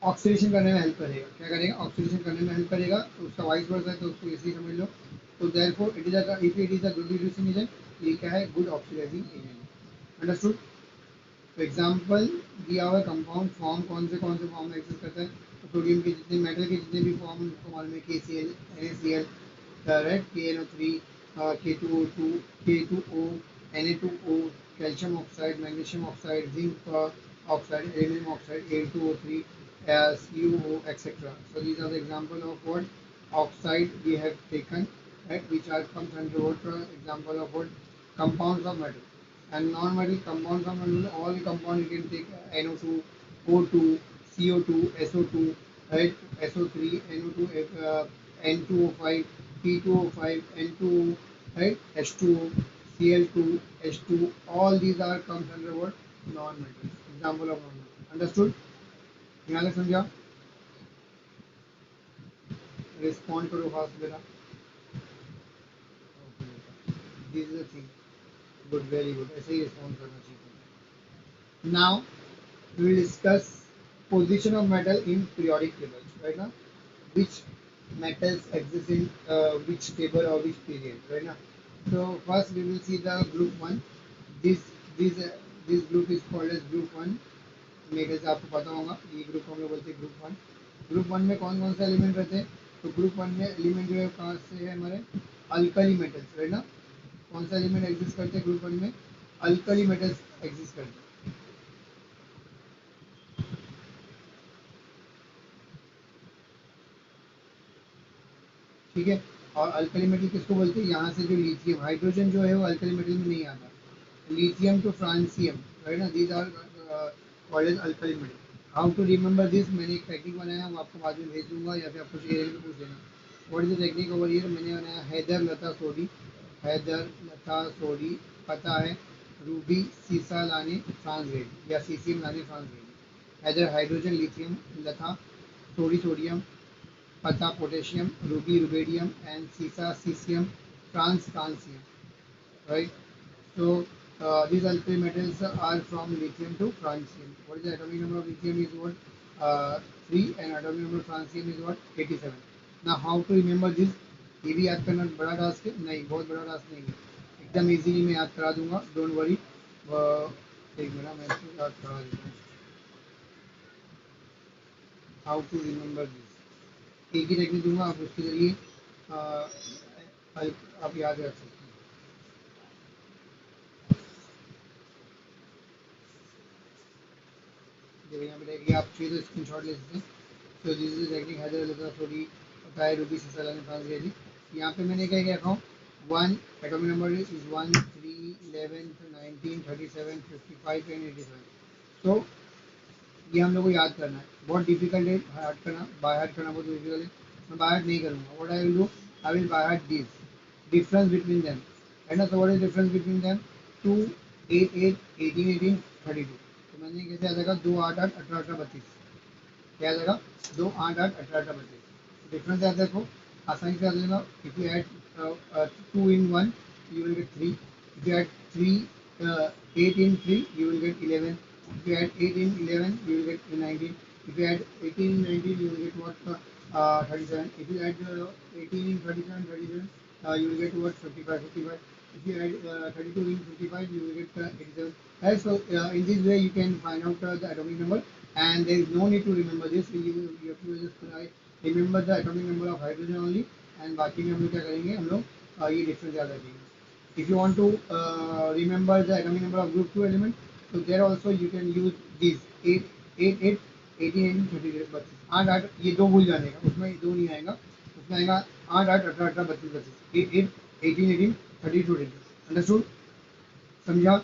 ऑक्सीडेशन करने में हेल्प करेगा. क्या करेगा, ऑक्सीडेशन करने में हेल्प करेगा. तो उसका वाइस वर्सा है तो उसको ऐसे ही समझ लो. तो therefore it is if it is a good reducing agent, ये क्या है, गुड ऑक्सीडाइजिंग एजेंट. अंडरस्टूड. तो एग्जाम्पल दिया हुआ कंपाउंड फॉर्म कौन से फॉर्म में एक्सेस करता है. तो सोडियम के जितने मेटल के जितने भी फॉर्म उनको मालूम है, K C L, N A C L, right, K N O three, K two O two, K two O, N A two O, calcium oxide, magnesium oxide, zinc oxide, aluminium oxide, A two O three, C U O, etcetera. So these are the example of what oxide we have taken, right, which are comes under what example of what compounds of metal. And non-metal compounds are all the compound you can take NO2, O2, CO2, SO2, right? SO3, NO2, N2O5, P2O5, N2O, right? H2O, Cl2, H2. All these are comes under what, non-metals. Example of non-metal. Understood? यहाँ तक समझा? Respond करो fast बेटा. This is the thing. Good, very good. ऐसे ही respond करना चाहिए. Now we will discuss position of metal in periodic tables. Right now, which metals exist in which table or which period. Right now, so first we will see the group one. This this this group is called as group one. मेरे से आपको पता होगा ये group हम लोग बोलते हैं ग्रुप वन. ग्रुप वन में कौन कौन से एलिमेंट रहते हैं, तो ग्रुप वन में एलिमेंट जो है कहाँ से है, हमारे अल्कली मेटल्स. राइट ना, कौन सा एलिमेंट एग्जिस्ट करते हैं ग्रुप वन में, अल्कली मेटल्स एग्जिस्ट करते हैं. ठीक है. और अल्कली मेटल किसको बोलते हैं, यहाँ से जो लिथियम हाइड्रोजन जो है वो अल्कली मेटल में नहीं आता. lithium to francium, right? Now these are called as alkali metal. How to remember this? मैंने एक टेक्निक बनाया, मैं आपको बाद में भेज दूंगा या फिर आप कुछ एरिया में पूछ लेना. What is the technique over here? मैंने बनाया हैदर लता सोडी, हैदर लता सोडी, पता है रूबी सीसा लाने फ्रांस गई या सीसीएम लाने फ्रांस गई. हैदर हाइड्रोजन लिथियम लता सोडी सोडियम पता potassium, ruby rubidium, and sisa cesium, trans francium, right? So these alkali metals are from lithium to francium. What is the atomic number of lithium is what 3 and atomic number of francium is what 87. Now how to remember this? ये भी याद करना बड़ा task है नहीं, बहुत बड़ा task नहीं है, एकदम इजीली मैं याद करा दूंगा, डोंट वरी. एक मिनट मैं इसको याद करा देता हूँ. हाउ टू रिमेंबर दिस, एक ही टेक्निक दूंगा, आप उसके जरिए आप याद रख सकते हैं. देखो यहाँ पे देखिए, आप चाहिए तो स्क्रीन शॉट ले सकते हैं. तो दिस इज टेक्निक हैदर लता सोडी पता है रूबी सीसा लाने फ्रांस गई. यहाँ पे मैंने क्या क्या रखा हूँ, 1 एटॉमिक नंबर इज 1 3 11 19 37 55 एंड 87. तो ये हम लोग को याद करना है, बहुत डिफिकल्ट है हार्ड करना, बाय हार्ट करना बहुत डिफिकल्ट है. मैं बाय हार्ट नहीं करूँगा. What I will do, I will by heart this difference between them, है ना. तो what is difference between them, 2 8 8 18 18 32. तो मैंने कैसे याद रखा, 2 8 8 18 18 32, क्या याद रखा, 2 8 8 18 18 32. डिफरेंस याद रखो, आसानी से याद लेना. If you add 2 in 1 you will get 3. If you add 3 8 in 3 you will get 11. If you add 8 in 11 you will get 19. If you add 18 in 19 you will get what 37. If you add 18 in 37 37 you will get what 55 55. If you add 32 in 55 you will get 87. Right, so in this way you can find out the atomic number, and there is no need to remember this. You have to just remember the atomic number of hydrogen only, and बाकी में हम लोग क्या करेंगे, हम लोग ये difference याद रखेंगे. If you want to remember the atomic number of group 2 element, so there also you can use these 8 8 8 18 18 32 32. 8 8 ये दो भूल जाने का, उसमें दो नहीं आएगा, उसमें आएगा 8 8 18 18 32 32, 8 8 18 18 32 32. अंडरस्टूड, समझा.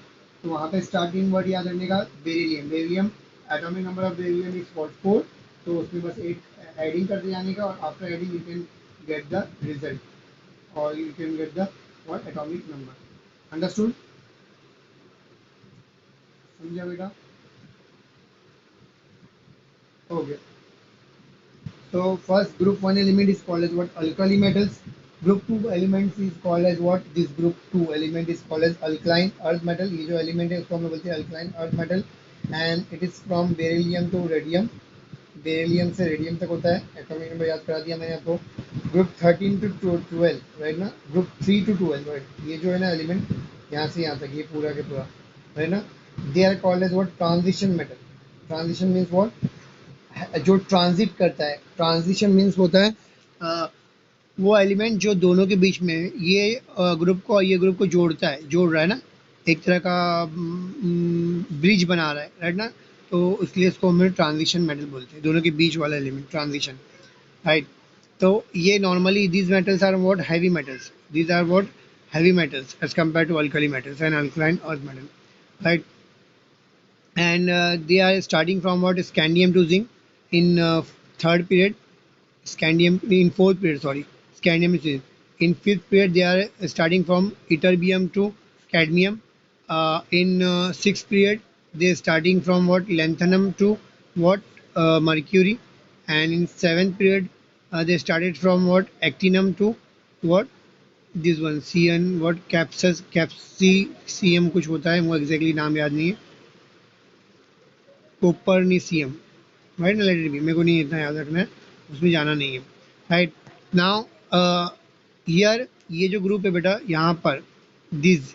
तो वहाँ पे स्टार्टिंग वर्ड याद रखने का, beryllium. Beryllium atomic number of beryllium is 44. तो उसमें बस 8 एडिंग करते जाने का, और after adding you can get the result, or you can get the what atomic number. Understood? समझा बेटा? Okay. So first group 1 element is called as what, alkali metals. Group 2 elements is called as what, this group 2 element is called as alkaline earth metal. ये जो element है उसको हम लोग बोलते हैं alkaline earth metal, and it is from beryllium to radium. Beryllium से radium तक होता है. एटॉमिक नंबर याद करा दिया मैंने आपको. ग्रुप 13 to 12, राइट ना. Group 3 to 12, right. ये जो है ना एलिमेंट, यहाँ से यहाँ तक ये पूरा के पूरा, है ना. They are called as what, transition metal. Transition means what, जो ट्रांजिट करता है. ट्रांजिशन मीन्स होता है वो एलिमेंट जो दोनों के बीच में ये ग्रुप को और ये ग्रुप को जोड़ता है, जोड़ रहा है ना, एक तरह का ब्रिज बना रहा है, राइट ना. तो इसलिए इसको हम ट्रांजिशन मेटल बोलते हैं, दोनों के बीच वाला एलिमेंट, ट्रांजिशन, राइट. तो ये normally these metals are what, heavy metals. These are what, heavy metals as compared to alkali metals and alkaline earth metal, right. And they are starting from what, scandium to zinc in third period, scandium in fourth period, sorry, scandium is in fifth period. They are starting from ytterbium to cadmium. In sixth period they are starting from what, lanthanum to what, mercury. And in seventh period they started from what, actinium to what, this one cn what, capsus capsicum कुछ होता है, वो exactly नाम याद नहीं है, कोपरनिसियम, right ना. Let it be, मेरे को नहीं इतना याद रखना है, उसमें जाना नहीं है, राइट. नाउ हियर ये जो ग्रुप है बेटा, यहाँ पर this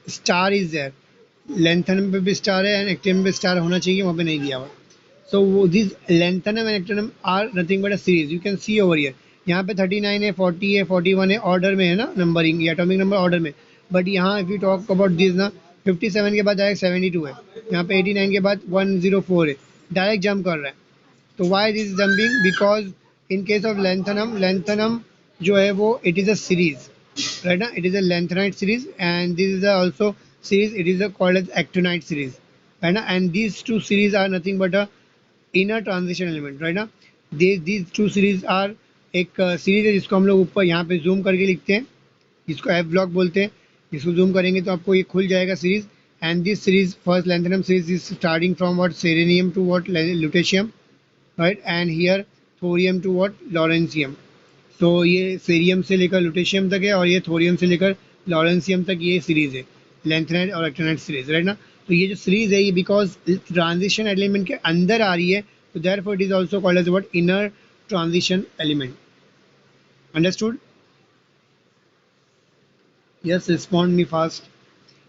star is there. Lanthanum पे भी स्टार है एंड एक्टिनम पे स्टार होना चाहिए, वहाँ पे नहीं दिया हुआ. So this lanthanum and actinium are nothing but a series. You can see over here, यहाँ पे 39 है, 40 है, 41 है, ऑर्डर में है ना, नंबरिंग, एटॉमिक नंबर ऑर्डर में. बट यहाँ if you talk about this ना, 57 के बाद डायरेक्ट 72 है, यहाँ पे 89 के बाद 104 है, डायरेक्ट जंप कर रहा है. तो why this jumping, because in case of lanthanum, lanthanum जो है वो it is a series, right ना, it is a lanthanide series. And this is also series, it is called as actinide series, right? And these two series are nothing but a inner transition element, right ना. these two series are एक series है जिसको हम लोग ऊपर यहाँ पे zoom करके लिखते हैं, जिसको एफ ब्लॉक बोलते हैं. इसको जूम करेंगे तो आपको ये खुल जाएगा series. And this series first lanthanum series is starting from what cerium to what lutetium, right. And here thorium to what lawrencium. तो ये सीरियम से लेकर लुटेशियम तक है और ये थोरियम से लेकर लॉरेंसियम तक ये सीरीज है, लेंथेनाइट और एक्टिनाइट सीरीज, राइट ना. तो ये जो सीरीज है ये बिकॉज ट्रांजिशन एलिमेंट के अंदर आ रही है, तो therefore it is also called as what inner transition element. Understood? Yes, respond me fast.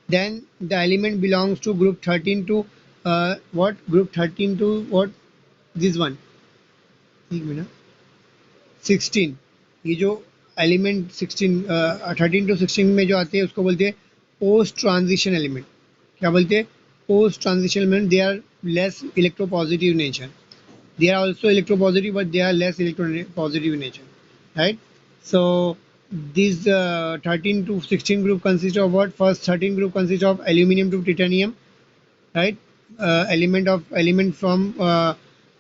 Then the element belongs to group 13 to what? Group 13 to what? This one. एक minute. 16. ये जो element 16 13 to 16 में जो आते हैं उसको बोलते हैं पोस्ट ट्रांजिशन एलिमेंट. क्या बोलते हैं? Post transition element. They are less electropositive nature. They are also electropositive, but they are less electropositive in nature, right? So these 13 to 16 group consist of what? First 13 group consists of aluminum to titanium, right? Element from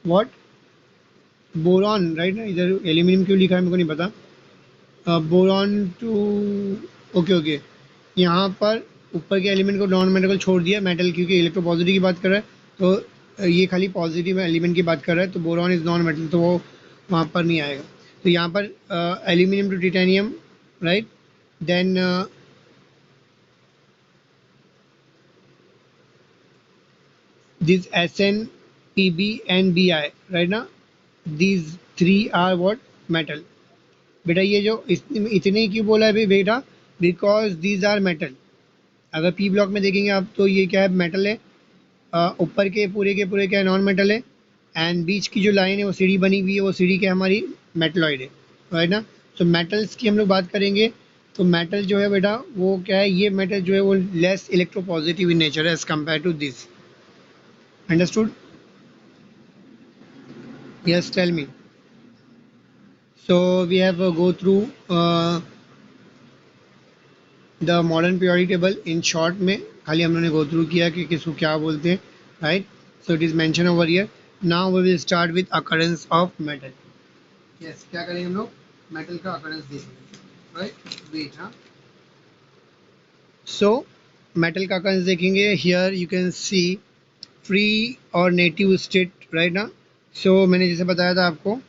what? Boron, right? इधर aluminum क्यों लिखा है मेरे को नहीं पता. Boron to, okay. यहाँ पर ऊपर के एलिमेंट को नॉन मेटल छोड़ दिया, मेटल क्योंकि इलेक्ट्रोपॉजिटिव की बात कर रहा है, तो ये खाली पॉजिटिव एलिमेंट की बात कर रहा है, तो बोरॉन इज नॉन मेटल, तो वो वहाँ पर नहीं आएगा. तो यहाँ पर aluminium to titanium, right. Then this Sn, Pb and Bi, right ना. these three are what? metal. बेटा ये जो इतने क्यों बोला है बेटा? Because these are metal. अगर पी ब्लॉक में देखेंगे आप तो ये क्या है? मेटल है. ऊपर के पूरे क्या है? नॉन मेटल है. एंड बीच की जो लाइन है वो सीढ़ी बनी हुई है, वो सीढ़ी क्या हमारी? मेटलॉइड है, राइट ना. सो मेटल्स की हम लोग बात करेंगे तो मेटल जो है बेटा वो क्या है? ये मेटल जो है वो लेस इलेक्ट्रोपॉजिटिव इन नेचर है as compare to this. Understood? Yes, tell me. So we have go through the modern periodic table in short में. खाली हम लोगों ने गो थ्रू किया कि किसको क्या बोलते हैं, right. So it is mention over here. Now we will start with occurrence of metal. Yes, क्या करेंगे हम लोग? मेटल का अकरेंस देखेंगे, राइट. वेट, हाँ. सो मेटल का अकरेंस देखेंगे. Here you can C free और नेटिव स्टेट, राइट ना. सो मैंने जैसे बताया था आपको,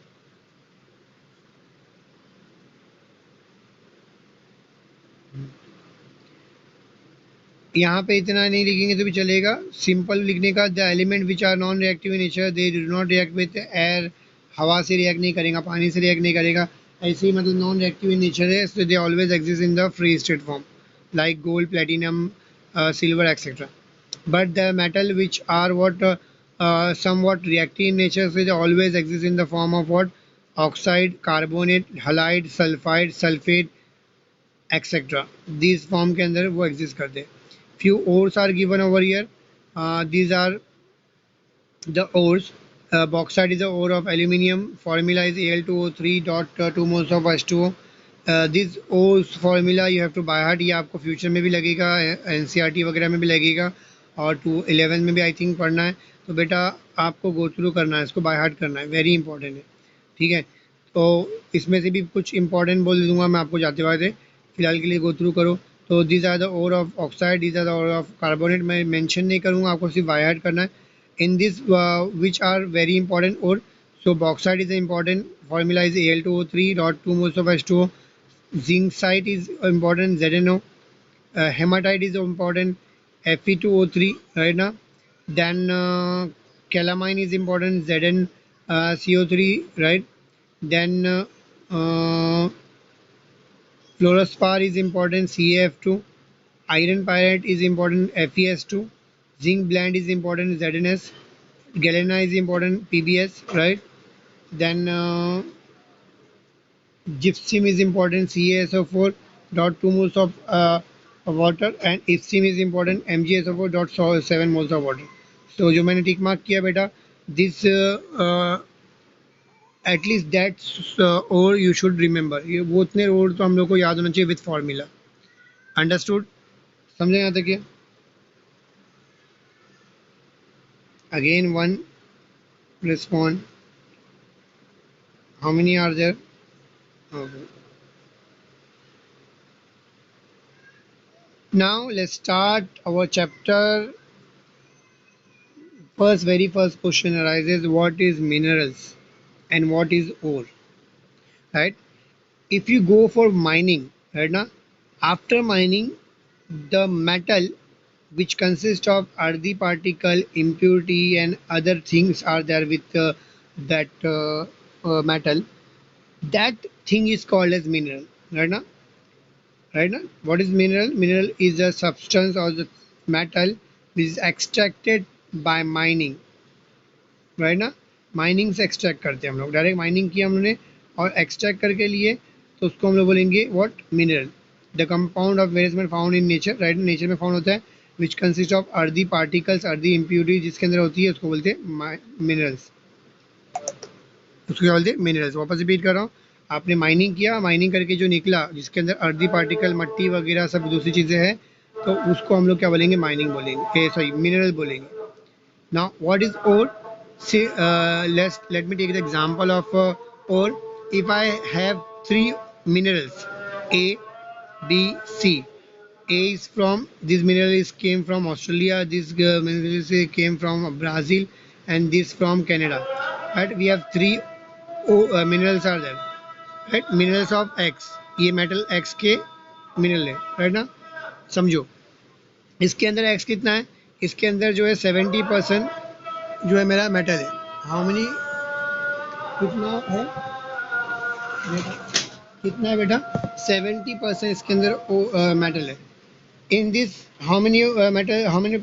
यहाँ पे इतना नहीं लिखेंगे तो भी चलेगा, सिंपल लिखने का. The element which are non reactive in nature, they do not react with air. हवा से रिएक्ट नहीं करेगा, पानी से रिएक्ट नहीं करेगा, ऐसे ही मतलब नॉन रिएक्टिव इन नेचर है. So they always exist in the free state form like gold, platinum, silver etcetera. But the metal which are what somewhat reactive in nature, so they always exist in the form of what? Oxide, carbonate, halide, sulfide, sulfate, etc. These form के अंदर वो exist करते हैं. Few ores are given over here. These are the ores. Bauxite is the ore of aluminium. Formula is Al2O3 dot 2 moles of H2O. This ores formula you have to by heart. ये आपको future में भी लगेगा, NCERT वगैरह में भी लगेगा और 11 में भी आई थिंक पढ़ना है. तो बेटा आपको गो थ्रू करना है, इसको बाय हार्ट करना है, वेरी इंपॉर्टेंट है, ठीक है. तो इसमें से भी कुछ इंपॉर्टेंट बोल दूंगा मैं आपको जाते हुए, फिलहाल के लिए गो थ्रू करो. तो these are the ore of oxide, these are the ore of carbonate. मैं मेंशन नहीं करूँगा, आपको सिर्फ बाय हार्ट करना है. In this which are very important ore. So bauxite is important, formula is Al2O3 dot 2 moles of H2O. Zincite is important, ZnO. Hematite is important, Fe2O3, right now. Then calamine is important, ZnCO3, right. Then fluorspar is important, CaF2. Iron pyrite is important, FeS2. Zinc blend is important, ZnS. Galena is important, PbS, right. Then gypsum is important, CaSO4 dot 2 moles of water, and ipsum is important, MgSO4 dot 7 moles of water. तो जो मैंने tick mark किया बेटा, this at least that's और you should remember. ये वो उतने और तो हम लोग को याद होना चाहिए विथ फॉर्मूला. अंडरस्टूड? समझे यहाँ तक ये? Again one respond. How many are there? Okay. Now let's start our chapter. Very first question arises: what is minerals and what is ore? Right? If you go for mining, right now, after mining, the metal which consists of earthy particle, impurity, and other things are there with that metal. That thing is called as mineral. Right now, right now, what is mineral? Mineral is a substance or the metal which is extracted by mining. Right ना, mining से extract करते हैं हम लोग, direct mining किया हमने और extract करके लिए, तो उसको हम लोग बोलेंगे what, mineral. The compound of various metal found in nature, right, nature में फाउंड होता है, विच consist of earthy particles, earthy impurity जिसके अंदर होती है, उसको बोलते हैं मिनरल्स. उसको क्या बोलते हैं? मिनरल्स. वापस रिपीट कर रहा हूँ, आपने माइनिंग किया, माइनिंग करके जो निकला जिसके अंदर अर्दी पार्टिकल, मट्टी वगैरह सब दूसरी चीज़ें हैं, तो उसको हम लोग क्या बोलेंगे? माइनिंग बोलेंगे, सॉरी मिनरल बोलेंगे. Now, what is ore? See, let me take the example of ore. If I have three minerals, A, B, C. A is from, this mineral is came from Australia. This mineral came from Brazil, and this from Canada. Right? We have three minerals are there. Right? Minerals of X. ये metal X के mineral है. Right ना? समझो. इसके अंदर X कितना है? इसके अंदर जो है 70% जो है मेरा मेटल है. हाउ मेनी, कितना है कितना है बेटा? 70% इसके अंदर मेटल है. In this how many metal, how many,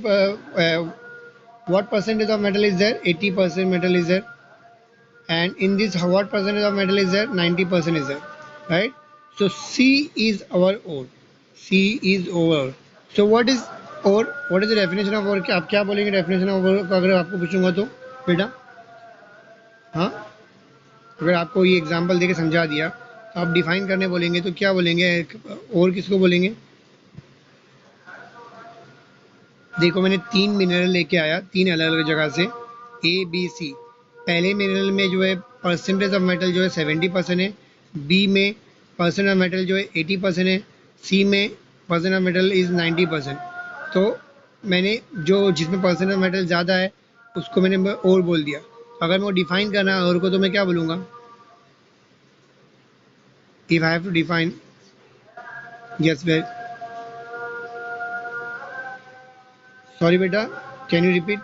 what percentage of metal is there? 80% metal is there. And in this, what percentage of metal is there? 90% is there, right? So C is our ore. C is ore. So what is ore? What is the definition of ore? आप क्या बोलेंगे definition of ore को अगर आपको पूछूंगा तो बेटा? हाँ, अगर आपको ये एग्जांपल देके समझा दिया तो आप डिफाइन करने बोलेंगे तो क्या बोलेंगे? और किसको बोलेंगे? देखो, मैंने तीन मिनरल लेके आया, तीन अलग अलग जगह से, ए बी सी. पहले मिनरल में जो है परसेंटेज ऑफ मेटल जो है 70% है, बी में परसेंट ऑफ मेटल जो है 80% है, सी में परसेंट ऑफ मेटल इज़ 90%. तो मैंने जो जिसमें परसेंट ऑफ मेटल ज़्यादा है उसको मैंने और बोल दिया. अगर मैं डिफाइन करना है और को तो मैं क्या बोलूँगा? If I have to define, yes well, sorry बेटा, can you repeat?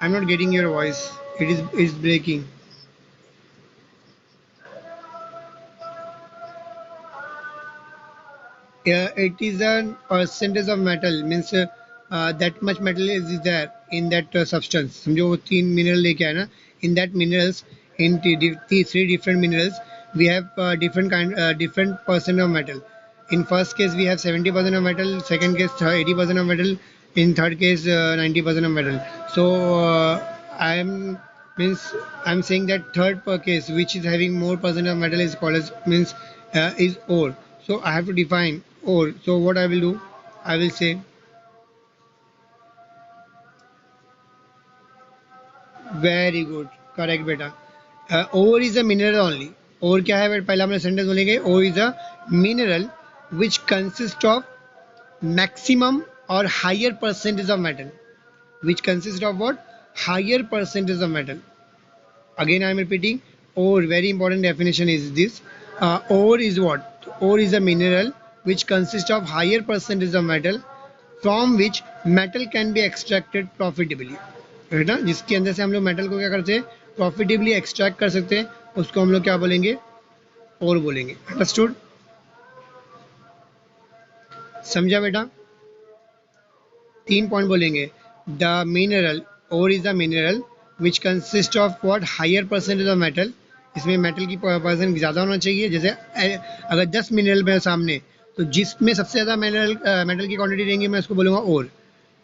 I am not getting your voice, it is breaking. It is a percentage of metal, means that much metal is there in that substance. समझो वो तीन mineral लेके आए ना, in that minerals, in three different minerals we have different percent of metal. In first case we have 70% of metal, second case 80% of metal, in third case 90% of metal. So I am, means I'm saying that third per case which is having more percent of metal is called as, means is ore. So I have to define ore. So what I will do, I will say very good, correct बेटा. Ore is a mineral only. ore क्या है? पहले हमने sentence बोलेंगे, ore is a mineral which consists of maximum or higher percentage of metal, which consists of what? Higher percentage of metal. Again I am repeating, ore, very important definition is this. Ore is what? Ore is a mineral which consists of higher percentage of metal from which metal can be extracted profitably. है ना, जिसके अंदर से हम लोग metal को क्या करते हैं? प्रॉफिटेबली एक्सट्रैक्ट कर सकते हैं, उसको हम लोग क्या बोलेंगे? और बोलेंगे. अंडरस्टूड? समझा बेटा? तीन पॉइंट बोलेंगे. The mineral, ore is the mineral which consist of what? Higher percentage of metal. इसमें मेटल की परसेंट ज़्यादा होना चाहिए. जैसे अगर 10 मिनरल में सामने, तो जिसमें सबसे ज़्यादा मेटल की क्वांटिटी रहेंगी मैं उसको बोलूँगा और,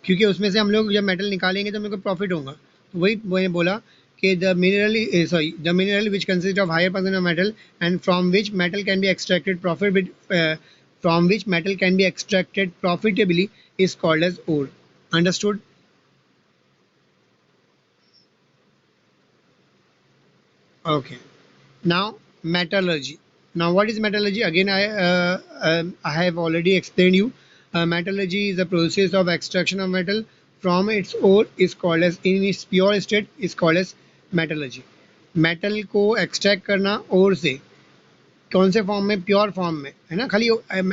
क्योंकि उसमें से हम लोग जब मेटल निकालेंगे तो मेरे को प्रॉफिट होगा. तो वही मैंने बोला कि the mineral which consist of higher percent of metal and from which metal can be extracted profitably is called as ore. Understood? Okay. Now metallurgy. Now what is metallurgy? Again, I have already explained you. Metallurgy is the process of extraction of metal from its ore is called as in its pure state is called as metallurgy. Metal को extract करना ओर से कौन से form में pure form में है ना खाली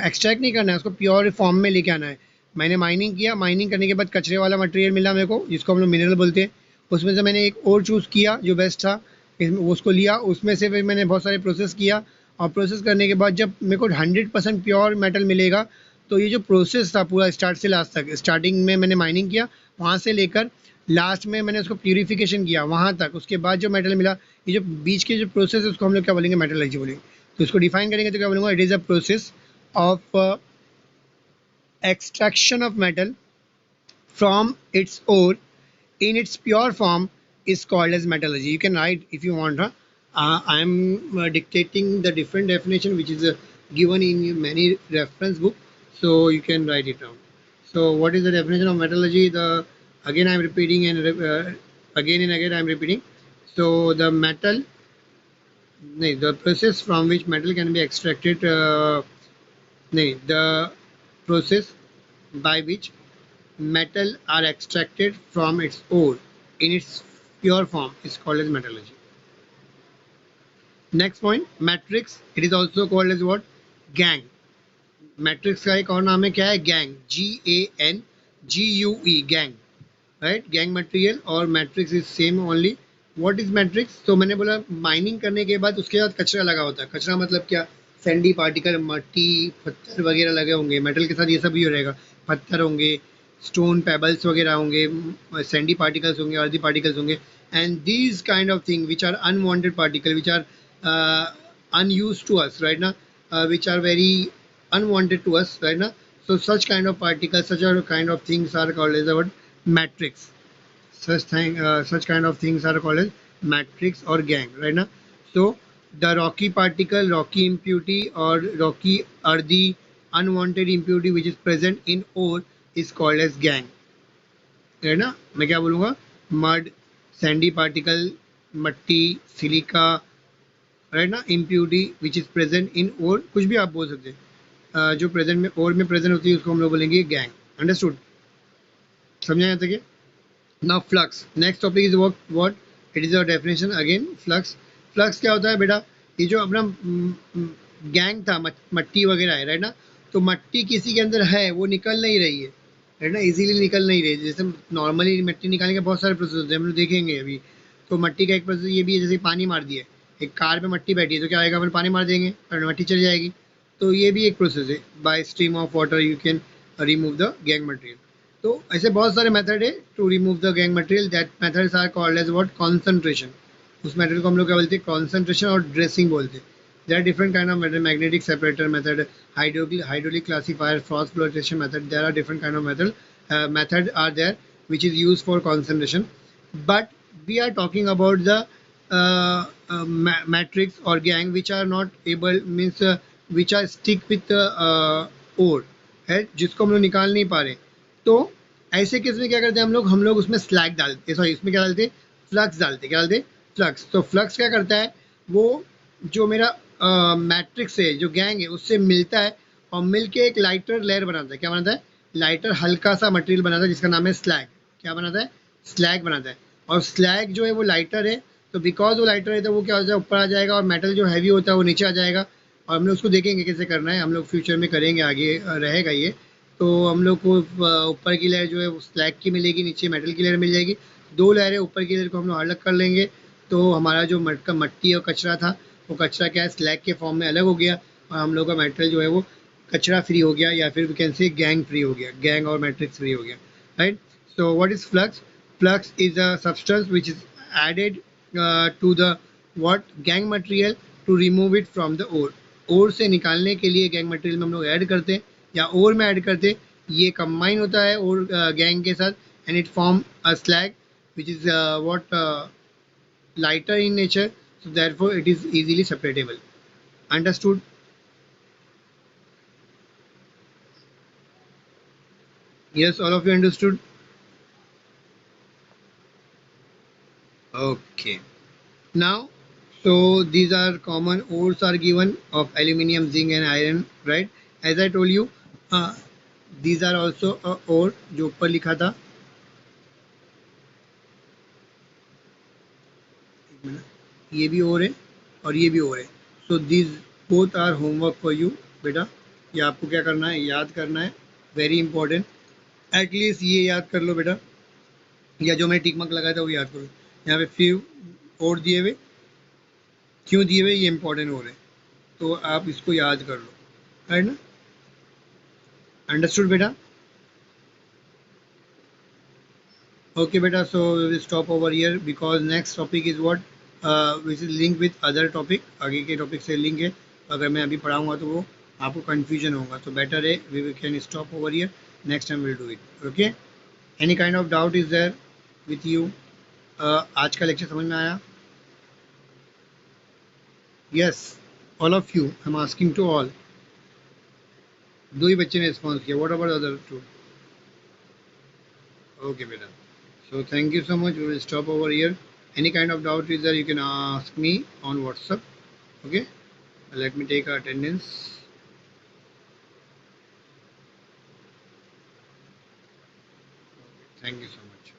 एक्सट्रैक्ट नहीं करना है उसको प्योर फॉर्म में लेके आना है मैंने माइनिंग किया माइनिंग करने के बाद कचरे वाला मटेरियल मिला मेरे को जिसको हम लोग मिनरल बोलते हैं उसमें से मैंने एक और चूज़ किया जो बेस्ट था उसको लिया उसमें से फिर मैंने बहुत सारे प्रोसेस किया और प्रोसेस करने के बाद जब मेरे को 100% प्योर मेटल मिलेगा तो ये जो प्रोसेस था पूरा स्टार्ट से लास्ट तक स्टार्टिंग में मैंने माइनिंग किया वहाँ से लेकर लास्ट में मैंने उसको प्यूरिफिकेशन किया वहाँ तक उसके बाद जो मेटल मिला ये जो बीच के जो प्रोसेस है उसको हम लोग क्या बोलेंगे मेटलर्जी बोलेंगे तो इसको डिफाइन करेंगे तो क्या बोलूँगा it is a process of extraction of metal from its ore in its pure form is called as metallurgy. You can write if you want. Huh? I'm dictating the different definition which is given in many reference book, so you can write it down. So, what is the definition of metallurgy? The again I'm repeating and again and again I'm repeating. So, the metal, no, the process from which metal can be extracted. No, the process by which metal are extracted from its ore in its pure form is called as metallurgy. Next point, matrix. It is also called as what? Gang. Matrix का एक और नाम है क्या है? Gang. GANGUE. Gang. Right? Gang material और matrix is same only. What is matrix? तो मैंने बोला माइनिंग करने के बाद उसके बाद कचरा लगा होता है. कचरा मतलब क्या? सैंडी पार्टिकल मट्टी पत्थर वगैरह लगे होंगे मेटल के साथ ये सब भी हो रहेगा पत्थर होंगे स्टोन पेबल्स वगैरह होंगे सैंडी पार्टिकल्स होंगे अर्दी पार्टिकल्स होंगे and these kind of thing which are unwanted particle which are unused to us right now which are very unwanted to us right now so such kind of particles such a kind of things are called as the word matrix such kind of things are called as matrix or gang right now so the rocky particle rocky impurity or rocky earthy unwanted impurity which is present in ore is called as gang है ना मैं क्या बोलूँगा mud Sandy particle मट्टी silica right ना impurity which is present in और कुछ भी आप बोल सकते हैं जो प्रेजेंट में और में प्रेजेंट होती है उसको हम लोग बोलेंगे गैंग अंडरस्टूड समझा यहाँ तक now flux next topic is what it is a definition again flux flux क्या होता है बेटा ये जो अपना गैंग था मट्टी वगैरह है राइट ना तो मट्टी किसी के अंदर है वो निकल नहीं रही है राइट ना इजीली निकल नहीं रही है जैसे नॉर्मली मिट्टी निकालने के बहुत सारे प्रोसेस होते हैं हम लोग देखेंगे अभी तो मट्टी का एक प्रोसेस ये भी है जैसे पानी मार दिया एक कार पे मट्टी बैठी है तो क्या आएगा अपन पानी मार देंगे और मट्टी चली जाएगी तो ये भी एक प्रोसेस है by stream of water you can remove the gangue material तो ऐसे बहुत सारे मेथड है to remove the gangue material that methods are called as what concentration उस मेथड को हम लोग क्या बोलते हैं कॉन्सेंट्रेशन और ड्रेसिंग बोलते हैं there are different kind of method magnetic separator method hydraulic classifier frost flotation method there are different kind of method are there which is used for concentration but we are talking about the matrix or gang which are not able means which are stick with ore है जिसको हम लोग निकाल नहीं पा रहे तो ऐसे केस में क्या करते हैं हम लोग उसमें स्लैग डालते सॉरी इसमें क्या डालते फ्लक्स डालते क्या डालते फ्लक्स तो फ्लक्स क्या करता है वो जो मेरा मैट्रिक्स है जो गैंग है उससे मिलता है और मिल के एक लाइटर लेयर बनाता है क्या बनाता है लाइटर हल्का सा मटेरियल बनाता है जिसका नाम है स्लैग क्या बनाता है स्लैग बनाता है और स्लैग जो है वो लाइटर है तो बिकॉज वो लाइटर है तो वो क्या हो जाएगा ऊपर आ जाएगा और मेटल जो हैवी होता है वो नीचे आ जाएगा और हम लोग उसको देखेंगे कैसे करना है हम लोग फ्यूचर में करेंगे आगे रहेगा ये तो हम लोग को ऊपर की लेयर जो है वो स्लैग की मिलेगी नीचे मेटल की लेयर मिल जाएगी दो लेयरें ऊपर की लेयर को हम लोग अलग कर लेंगे तो हमारा जो मट्टी और कचरा था वो कचरा क्या है स्लैग के फॉर्म में अलग हो गया और हम लोग का मेटल जो है वो कचरा फ्री हो गया या फिर we can say gangue free हो गया गैंग और मैट्रिक्स फ्री हो गया right so what is flux flux is a substance which is added to the what gangue material to remove it from the ore ore से निकालने के लिए gang material में हम लोग ऐड करते हैं या ओर में ऐड करते हैं ये कंबाइन होता है और गैंग के साथ and it form a slag which is what lighter in nature so therefore it is easily separatable understood yes all of you understood okay now So these are common ores are given of aluminium, zinc and iron, right? As I told you, uh, these are also ore जो ऊपर लिखा था. एक minute, ये भी और है और ये भी और है. So this both are homework for you बेटा. ये आपको क्या करना है, याद करना है. Very important. एटलीस्ट ये याद कर लो बेटा, या जो मैं टिक मार्क लगाया था वो याद करो. यहाँ पे फ्यू और दिए हुए, क्यों दिए हुए, ये इंपॉर्टेंट हो रहे हैं, तो आप इसको याद कर लो. राइट ना? अंडरस्टूड बेटा? Okay, beta. So we will stop over here because next topic is what which is linked with other topic. आगे के topic से link है. अगर मैं अभी पढ़ाऊंगा तो वो आपको confusion होगा. तो better है we can stop over here. Next time we'll do it. Okay. Any kind of doubt is there with you? आज का lecture समझ में आया? Yes. All of you. I'm asking to all. दो ही बच्चे ने response किया. What about the other two? Okay, beta. So thank you so much. We will stop over here. Any kind of doubt is there, you can ask me on WhatsApp. Okay. Let me take attendance. Thank you so much.